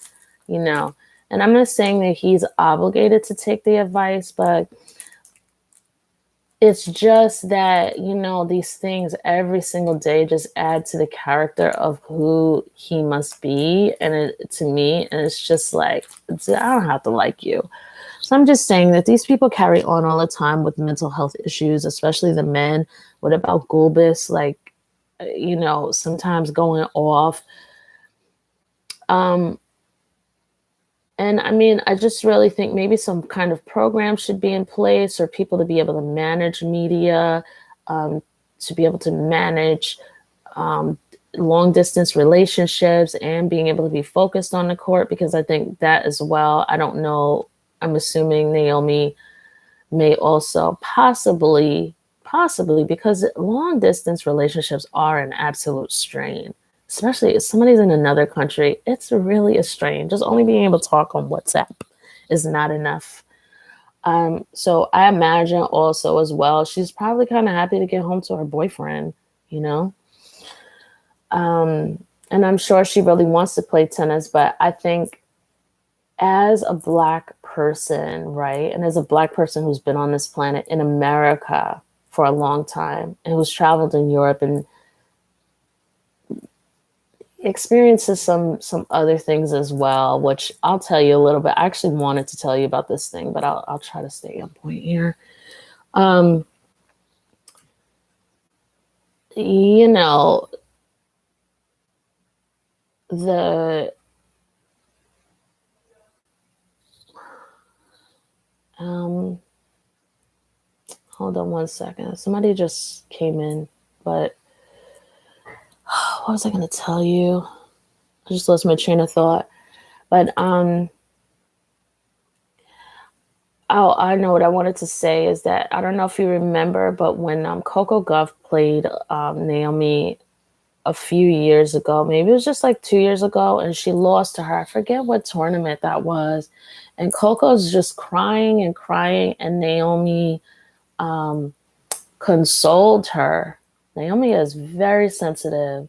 and I'm not saying that he's obligated to take the advice, but it's just that, these things every single day just add to the character of who he must be. And to me, and it's just like, I don't have to like you. So I'm just saying that these people carry on all the time with mental health issues, especially the men. What about Gulbis? Like, sometimes going off. And I mean, I just really think maybe some kind of program should be in place, or people to be able to manage media, to be able to manage long distance relationships, and being able to be focused on the court, because I think that as well. I don't know. I'm assuming Naomi may also possibly, because long distance relationships are an absolute strain. Especially if somebody's in another country, it's really a strain. Just only being able to talk on WhatsApp is not enough. So I imagine also as well, she's probably kind of happy to get home to her boyfriend, And I'm sure she really wants to play tennis, but I think as a Black person, right, and as a Black person who's been on this planet in America for a long time and who's traveled in Europe and experiences some other things as well, which I'll tell you a little bit. I actually wanted to tell you about this thing, but I'll try to stay on point here. The hold on one second. Somebody just came in, but what was I going to tell you? I just lost my train of thought. But oh, I know what I wanted to say is that I don't know if you remember, but when Coco Gauff played Naomi a few years ago, maybe it was just like 2 years ago, and she lost to her. I forget what tournament that was. And Coco's just crying and crying, and Naomi consoled her. Naomi is very sensitive.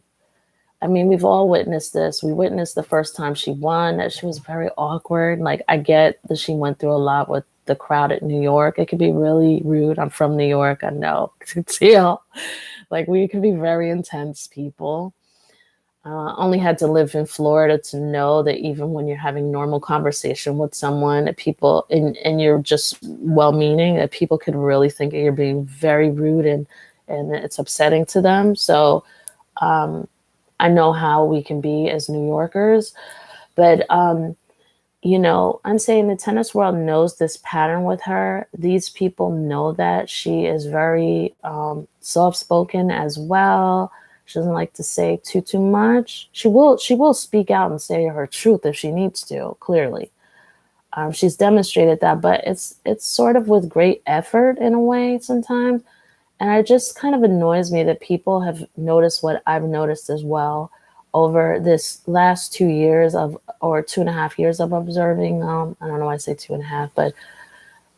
I mean, we've all witnessed this. We witnessed the first time she won, that she was very awkward. Like, I get that she went through a lot with the crowd at New York. It could be really rude. I'm from New York. I know. Like, we could be very intense people. Only had to live in Florida to know that even when you're having normal conversation with someone, that people, and you're just well-meaning, that people could really think that you're being very rude, and it's upsetting to them. So I know how we can be as New Yorkers, but I'm saying the tennis world knows this pattern with her. These people know that she is very soft-spoken as well. She doesn't like to say too much. She will speak out and say her truth if she needs to, clearly. She's demonstrated that, but it's sort of with great effort in a way sometimes. And it just kind of annoys me that people have noticed what I've noticed as well over this last 2 years or 2.5 years of observing. I don't know why I say 2.5, but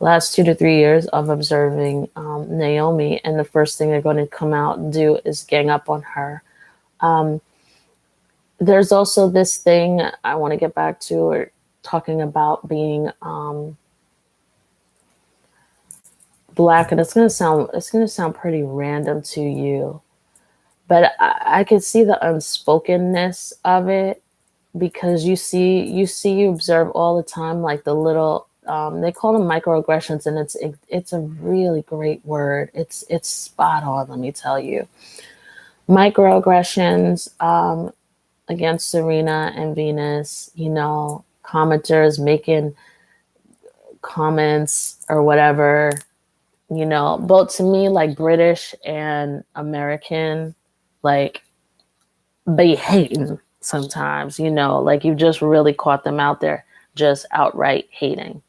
last 2 to 3 years of observing Naomi. And the first thing they're going to come out and do is gang up on her. There's also this thing I want to get back to, or talking about being Black, and it's gonna sound pretty random to you, but I could see the unspokenness of it, because you observe all the time, like the little, they call them microaggressions, and it's a really great word. It's spot on, let me tell you. Microaggressions, against Serena and Venus, commenters making comments or whatever, both to me, like British and American, like, be hating sometimes, like you just really caught them out there just outright hating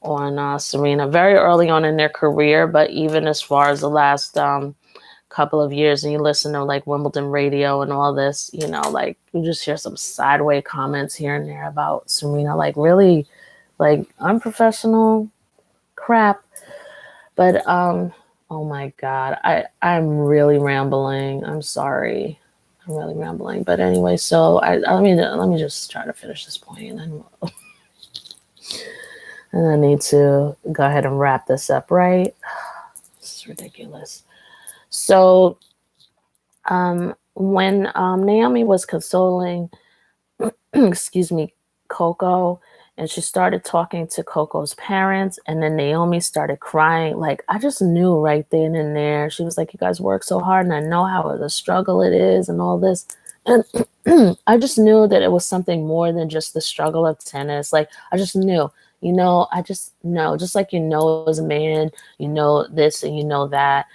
on Serena very early on in their career. But even as far as the last couple of years, and you listen to like Wimbledon radio and all this, like you just hear some sideways comments here and there about Serena, like really like unprofessional crap. But oh my God, I'm really rambling. I'm sorry. I'm really rambling. But anyway, so let me just try to finish this point, and then and I need to go ahead and wrap this up, right? This is ridiculous. So when Naomi was consoling, excuse me, Coco, and she started talking to Coco's parents, and then Naomi started crying. Like, I just knew right then and there. She was like, you guys work so hard, and I know how the struggle it is and all this. And I just knew that it was something more than just the struggle of tennis. Like, I just knew, I just know, just like, as a man, this and that.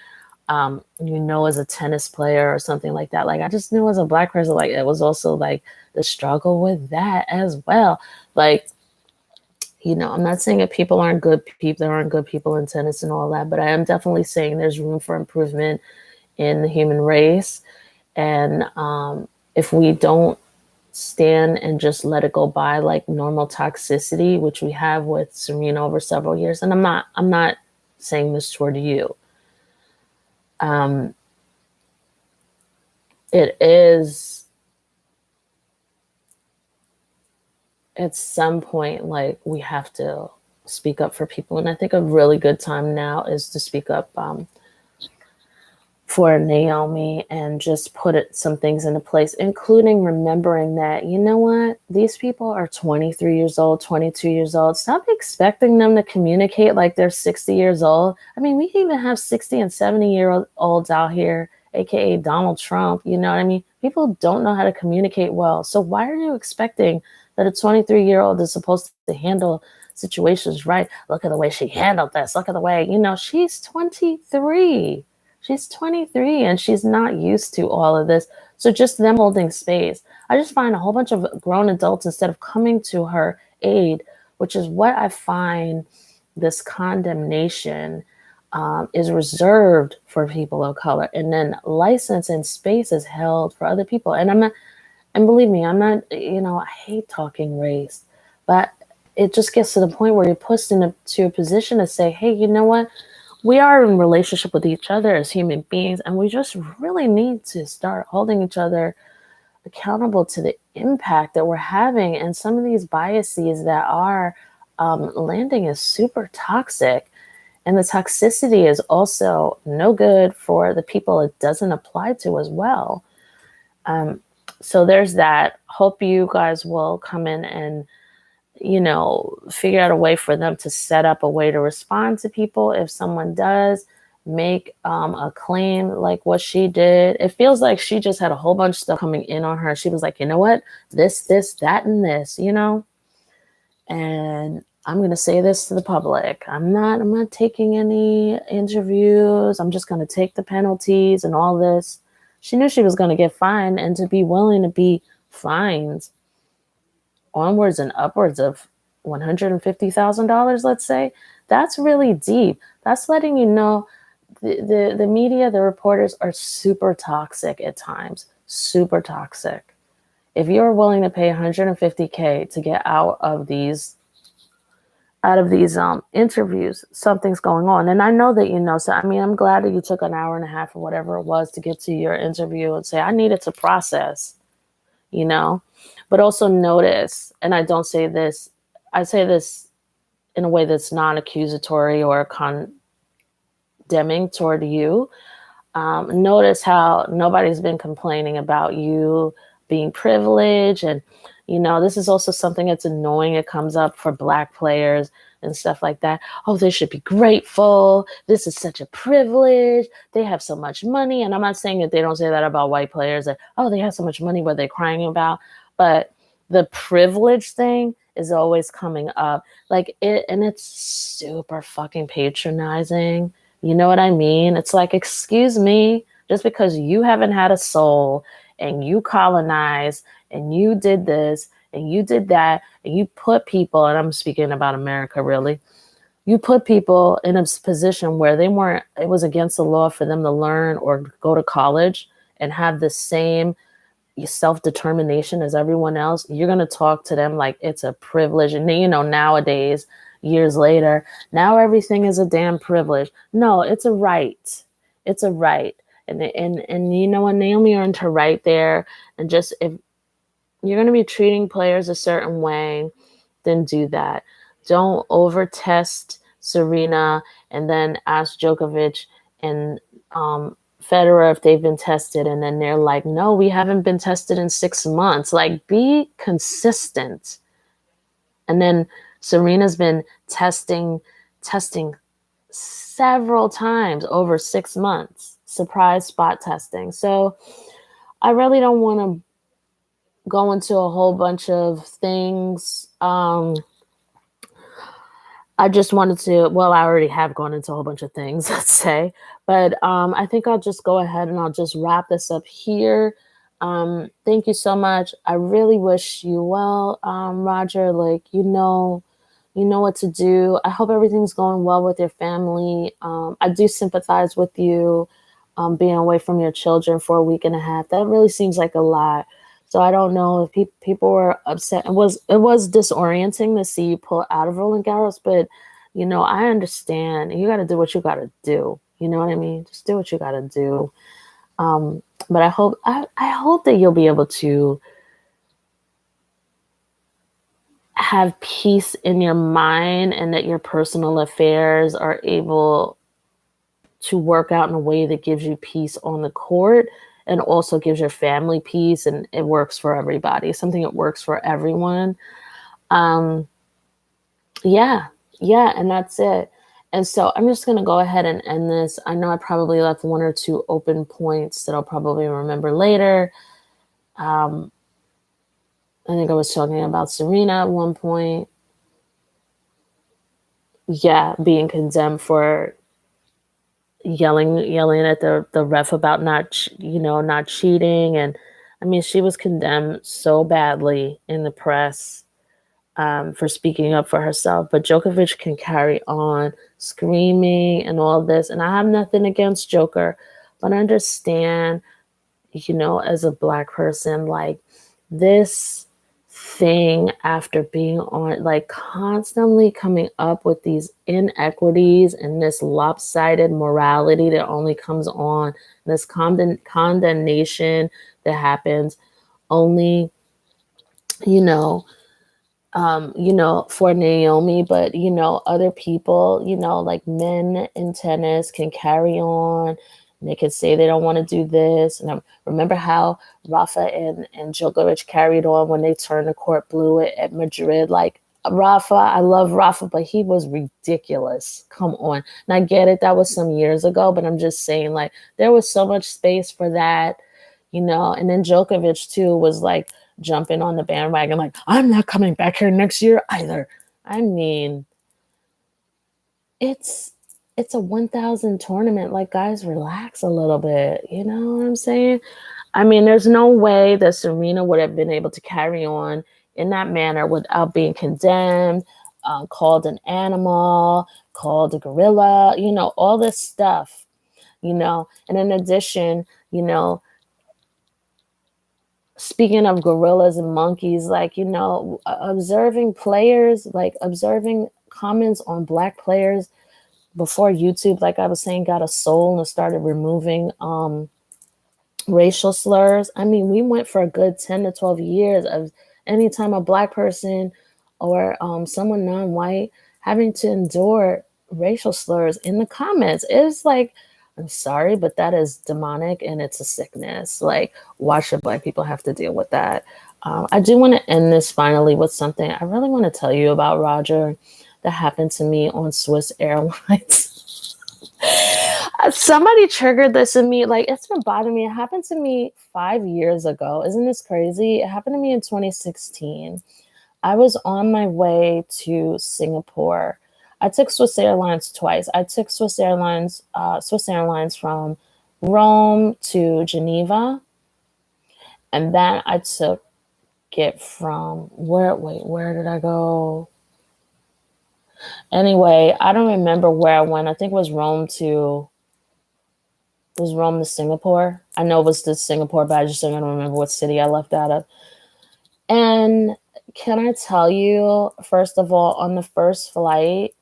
As a tennis player or something like that. Like, I just knew as a Black person, like, it was also like the struggle with that as well. Like, I'm not saying that people aren't good people, there aren't good people in tennis and all that, but I am definitely saying there's room for improvement in the human race. And if we don't stand and just let it go by like normal toxicity, which we have with Serena over several years, and I'm not saying this toward you. It is at some point, like, we have to speak up for people. And I think a really good time now is to speak up for Naomi and just put some things into place, including remembering that, these people are 23 years old, 22 years old. Stop expecting them to communicate like they're 60 years old. I mean, we even have 60 and 70-year-olds out here, aka Donald Trump. You know what I mean? People don't know how to communicate well. So why are you expecting that a 23-year-old is supposed to handle situations right? Look at the way she handled this. Look at the way, she's 23. She's 23 and she's not used to all of this. So just them holding space. I just find a whole bunch of grown adults, instead of coming to her aid, which is what I find this condemnation is reserved for people of color. And then license and space is held for other people. And believe me, I'm not, I hate talking race, but it just gets to the point where you're pushed into a position to say, hey, you know what? We are in relationship with each other as human beings, and we just really need to start holding each other accountable to the impact that we're having. And some of these biases that are landing is super toxic. And the toxicity is also no good for the people it doesn't apply to as well. So there's that. Hope you guys will come in and figure out a way for them to set up a way to respond to people if someone does make a claim like what she did. It feels like she just had a whole bunch of stuff coming in on her. She was like, you know what? This, that, and this, and I'm going to say this to the public. I'm not taking any interviews. I'm just going to take the penalties and all this. She knew she was going to get fined, and to be willing to be fined onwards and upwards of $150,000, let's say, that's really deep. That's letting you know the media, the reporters are super toxic at times, super toxic. If you're willing to pay $150K to get out of these interviews, something's going on. And I know that, so I'm glad that you took an hour and a half or whatever it was to get to your interview and say, I needed to process, but also notice, and I don't say this, I say this in a way that's non-accusatory or condemning toward you. Notice how nobody's been complaining about you being privileged. And, this is also something that's annoying. It comes up for Black players and stuff like that. Oh, they should be grateful. This is such a privilege. They have so much money. And I'm not saying that they don't say that about white players, that, oh, they have so much money, what they're crying about. But the privilege thing is always coming up. Like it, and it's super fucking patronizing. You know what I mean? It's like, excuse me, just because you haven't had a soul and you colonized and you did this and you did that and you put people, and I'm speaking about America really, you put people in a position where they weren't, it was against the law for them to learn or go to college and have the same self-determination as everyone else. You're going to talk to them like it's a privilege. And nowadays, years later, now everything is a damn privilege. No, it's a right. It's a right. And you know what, Naomi earned her right there. And just, if you're going to be treating players a certain way, then do that. Don't over test Serena and then ask Djokovic and Federer if they've been tested, and then they're like, no, we haven't been tested in 6 months. Like, be consistent. And then Serena's been testing several times over 6 months, surprise spot testing. So I really don't want to go into a whole bunch of things. I just wanted to, well, I already have gone into a whole bunch of things, let's say, but I think I'll just go ahead and I'll just wrap this up here. Thank you so much. I really wish you well, Roger. Like, you know what to do. I hope everything's going well with your family. I do sympathize with you being away from your children for a week and a half. That really seems like a lot. So I don't know if people were upset. It was disorienting to see you pull out of Roland Garros, but I understand. You got to do what you got to do. You know what I mean? Just do what you got to do. But I hope that you'll be able to have peace in your mind, and that your personal affairs are able to work out in a way that gives you peace on the court and also gives your family peace, and it works for everybody, something that works for everyone. Yeah, and that's it. And so I'm just going to go ahead and end this. I know I probably left one or two open points that I'll probably remember later. I think I was talking about Serena at one point. Yeah, being condemned for yelling at the ref about not cheating. And I mean, she was condemned so badly in the press for speaking up for herself. But Djokovic can carry on screaming and all this. And I have nothing against Joker, but understand, as a Black person, like, this thing, after being on, like, constantly coming up with these inequities and this lopsided morality that only comes on, this condemnation that happens only, for Naomi, but, other people, like men in tennis can carry on. And they can say they don't want to do this. And I remember how Rafa and Djokovic carried on when they turned the court blue at Madrid. Like, Rafa, I love Rafa, but he was ridiculous. Come on. And I get it, that was some years ago, but I'm just saying, like, there was so much space for that, and then Djokovic too was like jumping on the bandwagon, like, I'm not coming back here next year either. I mean, it's a 1,000 tournament. Like, guys, relax a little bit. You know what I'm saying? I mean, there's no way that Serena would have been able to carry on in that manner without being condemned, called an animal, called a gorilla, all this stuff, and in addition, speaking of gorillas and monkeys, like, observing players, like observing comments on Black players before YouTube, like I was saying, got a soul and started removing racial slurs. I mean, we went for a good 10 to 12 years of anytime a Black person or someone non-white having to endure racial slurs in the comments. It's like I'm sorry, but that is demonic and it's a sickness. Like, why should Black people have to deal with that? I do want to end this finally with something I really want to tell you about, Roger, that happened to me on Swiss Airlines. Somebody triggered this in me. Like, it's been bothering me. It happened to me 5 years ago. Isn't this crazy? It happened to me in 2016. I was on my way to Singapore. I took Swiss Airlines twice. I took Swiss Airlines from Rome to Geneva, and then I took it from where did I go? Anyway, I don't remember where I went. I think it was Rome to Singapore. I know it was to Singapore, but I just don't remember what city I left out of. And can I tell you, first of all, on the first flight,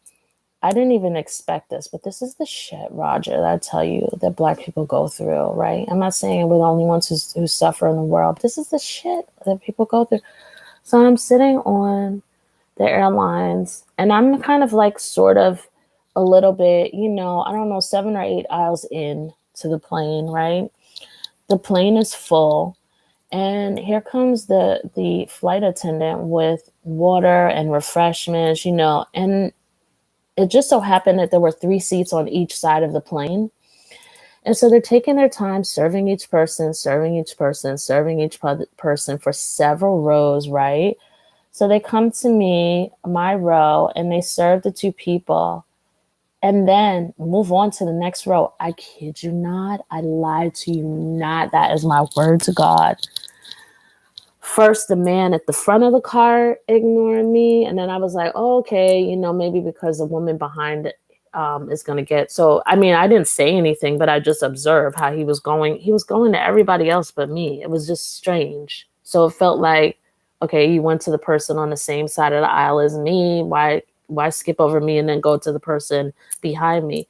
I didn't even expect this, but this is the shit, Roger, that I tell you that Black people go through, right? I'm not saying we're the only ones who suffer in the world. This is the shit that people go through. So I'm sitting on the airlines, and I'm kind of like sort of a little bit, I don't know, 7 or 8 aisles in to the plane, right? The plane is full. And here comes the flight attendant with water and refreshments, and it just so happened that there were 3 seats on each side of the plane. And so they're taking their time serving each person, serving each person, serving each person for several rows, right? So they come to me, my row, and they serve the 2 people and then move on to the next row. I kid you not. I lied to you not. That is my word to God. First, the man at the front of the car ignored me. And then I was like, oh, okay, maybe because the woman behind it is going to get. So, I mean, I didn't say anything, but I just observed how he was going. He was going to everybody else but me. It was just strange. So it felt like, okay, you went to the person on the same side of the aisle as me. Why skip over me and then go to the person behind me?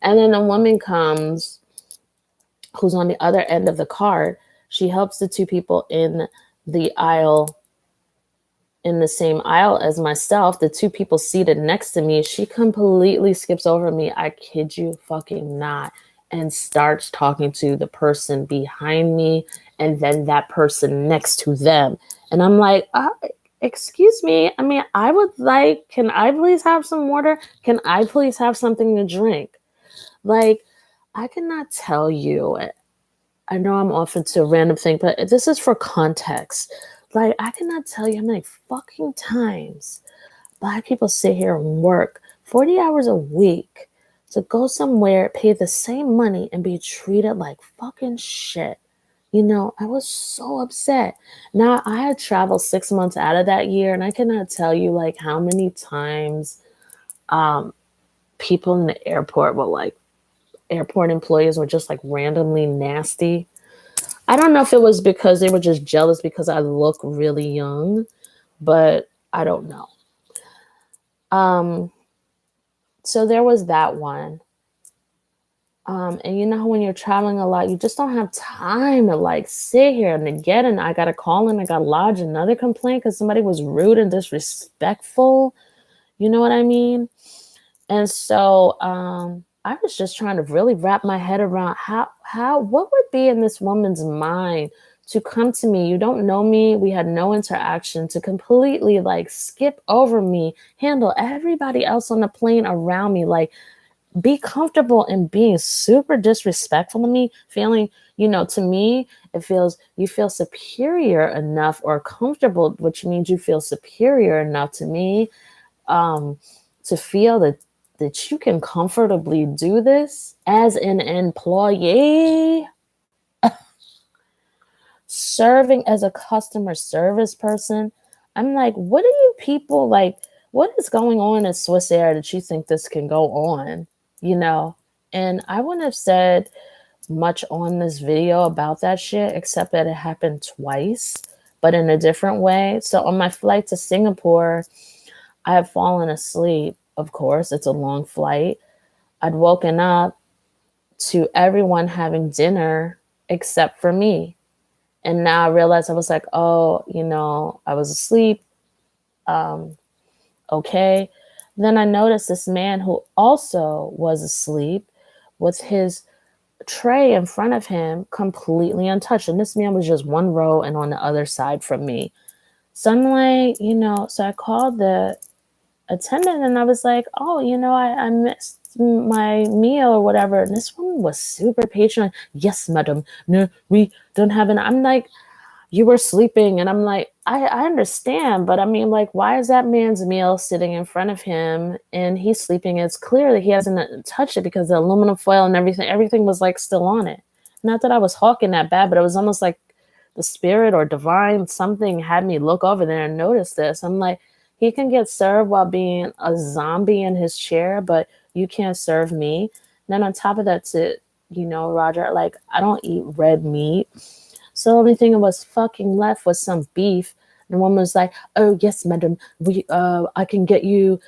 And then a woman comes who's on the other end of the cart. She helps the 2 people in the same aisle as myself, the 2 people seated next to me. She completely skips over me. I kid you fucking not. And starts talking to the person behind me and then that person next to them. And I'm like, excuse me. I mean, can I please have some water? Can I please have something to drink? Like, I cannot tell you. I know I'm off into a random thing, but this is for context. Like, I cannot tell you how many fucking times Black people sit here and work 40 hours a week to go somewhere, pay the same money, and be treated like fucking shit. I was so upset. Now, I had traveled 6 months out of that year, and I cannot tell you, like, how many times people in the airport were like, airport employees were just like randomly nasty. I don't know if it was because they were just jealous because I look really young, but I don't know. So there was that one. And when you're traveling a lot, you just don't have time to like sit here and get in. I got to call in, I got to lodge another complaint because somebody was rude and disrespectful. You know what I mean? And so I was just trying to really wrap my head around what would be in this woman's mind to come to me. You don't know me. We had no interaction, to completely like skip over me, handle everybody else on the plane around me, like be comfortable in being super disrespectful to me, feeling, to me, it feels you feel superior enough or comfortable, which means you feel superior enough to me to feel that you can comfortably do this as an employee, serving as a customer service person. I'm like, what are you people like? What is going on in Swiss Air that you think this can go on? And I wouldn't have said much on this video about that shit, except that it happened twice, but in a different way. So on my flight to Singapore, I had fallen asleep. Of course, it's a long flight. I'd woken up to everyone having dinner except for me. And now I realized I was like, oh, I was asleep. Okay. Then I noticed this man who also was asleep with his tray in front of him completely untouched. And this man was just one row and on the other side from me. So I'm like, so I called the attendant and I was like, oh, I missed my meal or whatever. And this woman was super patient. Yes, madam. No, we don't have an. I'm like, you were sleeping. And I'm like, I understand. But I mean, like, why is that man's meal sitting in front of him and he's sleeping? It's clear that he hasn't touched it because the aluminum foil and everything was like still on it. Not that I was hawking that bad, but it was almost like the spirit or divine something had me look over there and notice this. I'm like, he can get served while being a zombie in his chair, but you can't serve me. And then on top of that, Roger, like, I don't eat red meat. So the only thing that was fucking left was some beef. And the woman was like, oh, yes, madam, I can get you,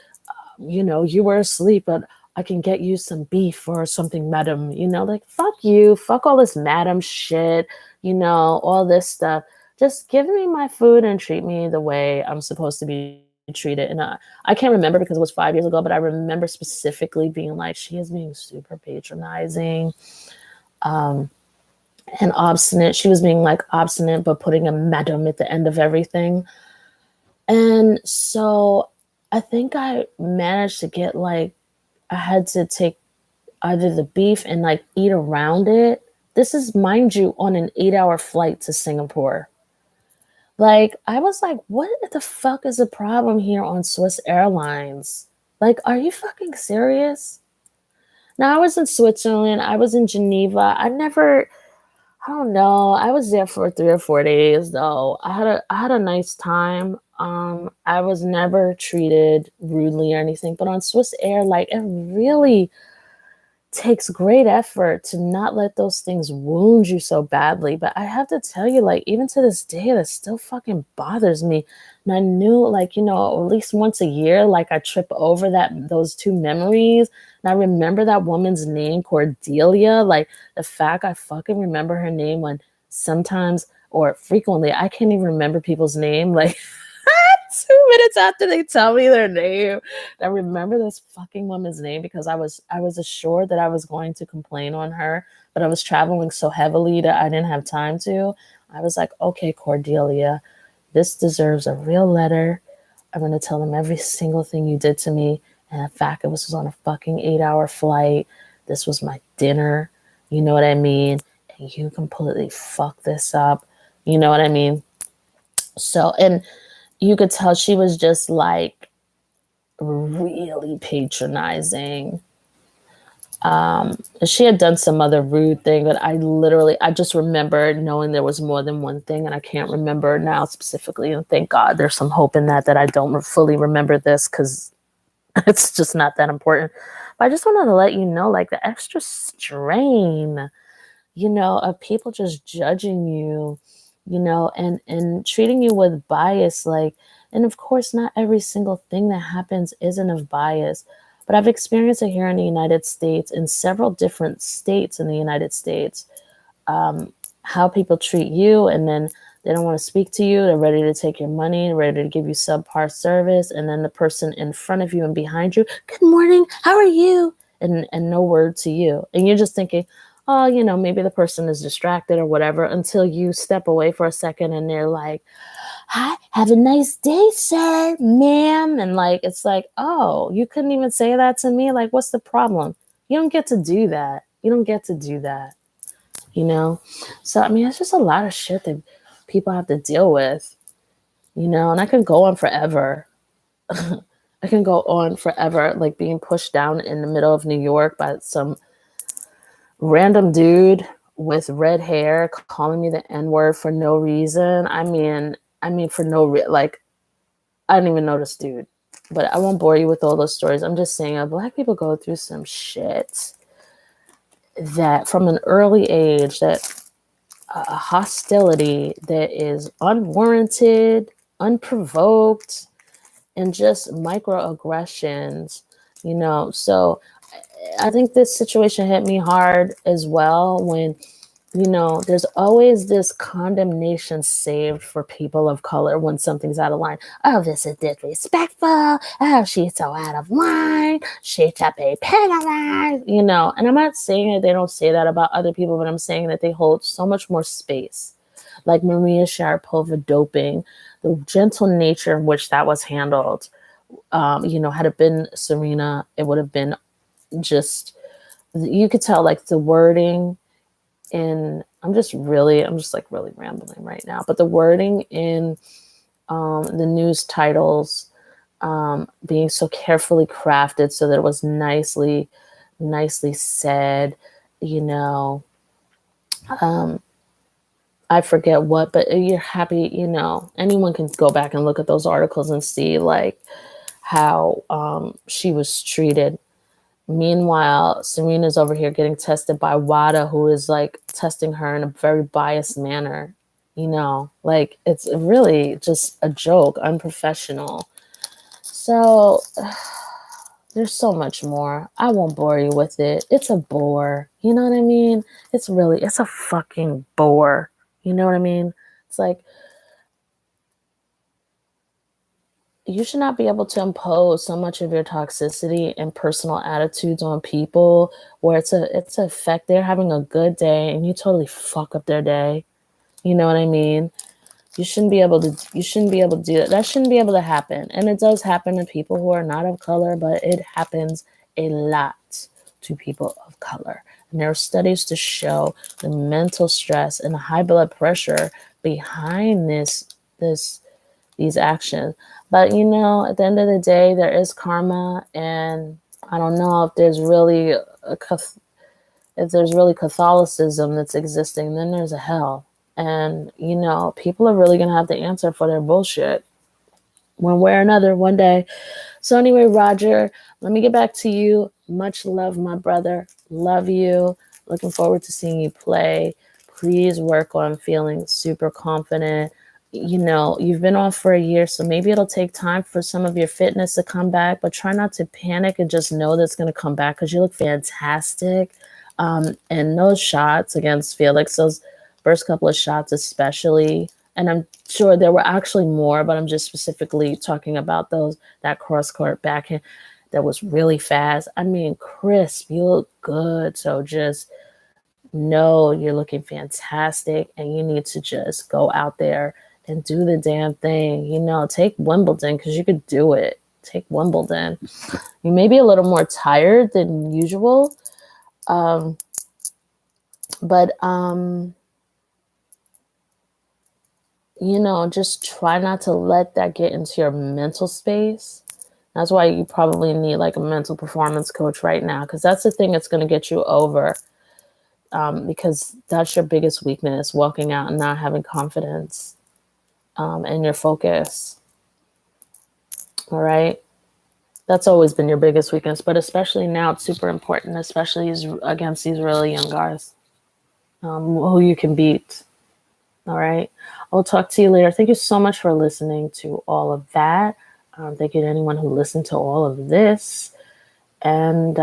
you were asleep, but I can get you some beef or something, madam. Like, fuck you. Fuck all this madam shit, all this stuff. Just give me my food and treat me the way I'm supposed to be treated. And I can't remember because it was 5 years ago, but I remember specifically being like, she is being super patronizing. And obstinate. She was being like obstinate, but putting a madam at the end of everything. And so I think I managed to get I had to take either the beef and like eat around it. This is, mind you, on an 8-hour flight to Singapore. Like, I was like, what the fuck is the problem here on Swiss Airlines? Like, are you fucking serious? Now, I was in Switzerland. I was in Geneva. I don't know. I was there for 3 or 4 days though. I had a nice time. I was never treated rudely or anything, but on Swiss Air, like, it really takes great effort to not let those things wound you so badly. But I have to tell you, like, even to this day, that still fucking bothers me. And I knew, like, at least once a year, like, I trip over those two memories. And I remember that woman's name, Cordelia. Like, the fact I fucking remember her name when sometimes or frequently I can't even remember people's name. Like, 2 minutes after they tell me their name, I remember this fucking woman's name because I was assured that I was going to complain on her, but I was traveling so heavily that I didn't have time to. I was like, okay, Cordelia, this deserves a real letter. I'm going to tell them every single thing you did to me. And the fact it was on a fucking 8-hour flight. This was my dinner. You know what I mean? And you completely fucked this up. You know what I mean? So, and you could tell she was just like really patronizing. She had done some other rude thing, but I just remember knowing there was more than one thing, and I can't remember now specifically. And thank God there's some hope in that I don't fully remember this because it's just not that important. But I just wanted to let you know, like, the extra strain, of people just judging you, and treating you with bias, like, and of course, not every single thing that happens isn't of bias, but I've experienced it here in the United States, in several different states in the United States, how people treat you, and then they don't want to speak to you. They're ready to take your money, ready to give you subpar service, and then the person in front of you and behind you, good morning, how are you? And no word to you. And you're just thinking, oh, maybe the person is distracted or whatever, until you step away for a second and they're like, hi, have a nice day, sir, ma'am. And like, it's like, oh, you couldn't even say that to me? Like, what's the problem? You don't get to do that. You don't get to do that, So, I mean, it's just a lot of shit that people have to deal with, and I can go on forever. I can go on forever, like being pushed down in the middle of New York by some random dude with red hair calling me the N-word for no reason. I mean, for no like, I didn't even know this dude. But I won't bore you with all those stories. I'm just saying, Black people go through some shit that from an early age, that a hostility that is unwarranted, unprovoked, and just microaggressions, So I think this situation hit me hard as well when there's always this condemnation saved for people of color when something's out of line. Oh, this is disrespectful. Oh, she's so out of line. She should be penalized, And I'm not saying that they don't say that about other people, but I'm saying that they hold so much more space. Like Maria Sharapova doping, the gentle nature in which that was handled. Had it been Serena, it would have been just, you could tell like the wording in, I'm just really rambling right now, but the wording in the news titles being so carefully crafted so that it was nicely said, I forget what, but you're happy, anyone can go back and look at those articles and see like how she was treated. Meanwhile, Serena's over here getting tested by WADA, who is like testing her in a very biased manner. Like it's really just a joke, unprofessional. So there's so much more. I won't bore you with it. It's a bore. You know what I mean? It's a fucking bore. You know what I mean? It's like, you should not be able to impose so much of your toxicity and personal attitudes on people where it's a effect. They're having a good day and you totally fuck up their day. You know what I mean? You shouldn't be able to do that. That shouldn't be able to happen. And it does happen to people who are not of color, but it happens a lot to people of color. And there are studies to show the mental stress and the high blood pressure behind these actions. But at the end of the day, there is karma, and I don't know if there's really Catholicism that's existing, then there's a hell. And people are really gonna have to answer for their bullshit one way or another one day. So anyway, Roger, let me get back to you. Much love, my brother. Love you. Looking forward to seeing you play. Please work on feeling super confident. You've been off for a year, so maybe it'll take time for some of your fitness to come back, but try not to panic and just know that it's going to come back because you look fantastic. And those shots against Felix, those first couple of shots especially, and I'm sure there were actually more, but I'm just specifically talking about that cross-court backhand that was really fast. I mean, crisp, you look good. So just know you're looking fantastic and you need to just go out there and do the damn thing. Take Wimbledon because you could do it. Take Wimbledon. You may be a little more tired than usual. But just try not to let that get into your mental space. That's why you probably need like a mental performance coach right now, because that's the thing that's going to get you over. Because that's your biggest weakness, walking out and not having confidence in your focus. All right. That's always been your biggest weakness, but especially now it's super important, especially against these really young guys who you can beat. All right. I'll talk to you later. Thank you so much for listening to all of that. Thank you to anyone who listened to all of this. And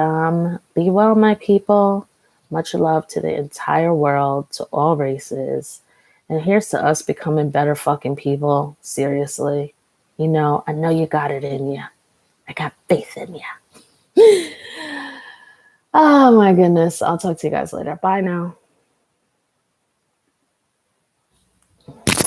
be well, my people. Much love to the entire world, to all races. And here's to us becoming better fucking people. Seriously. I know you got it in you. I got faith in you. Oh my goodness. I'll talk to you guys later. Bye now.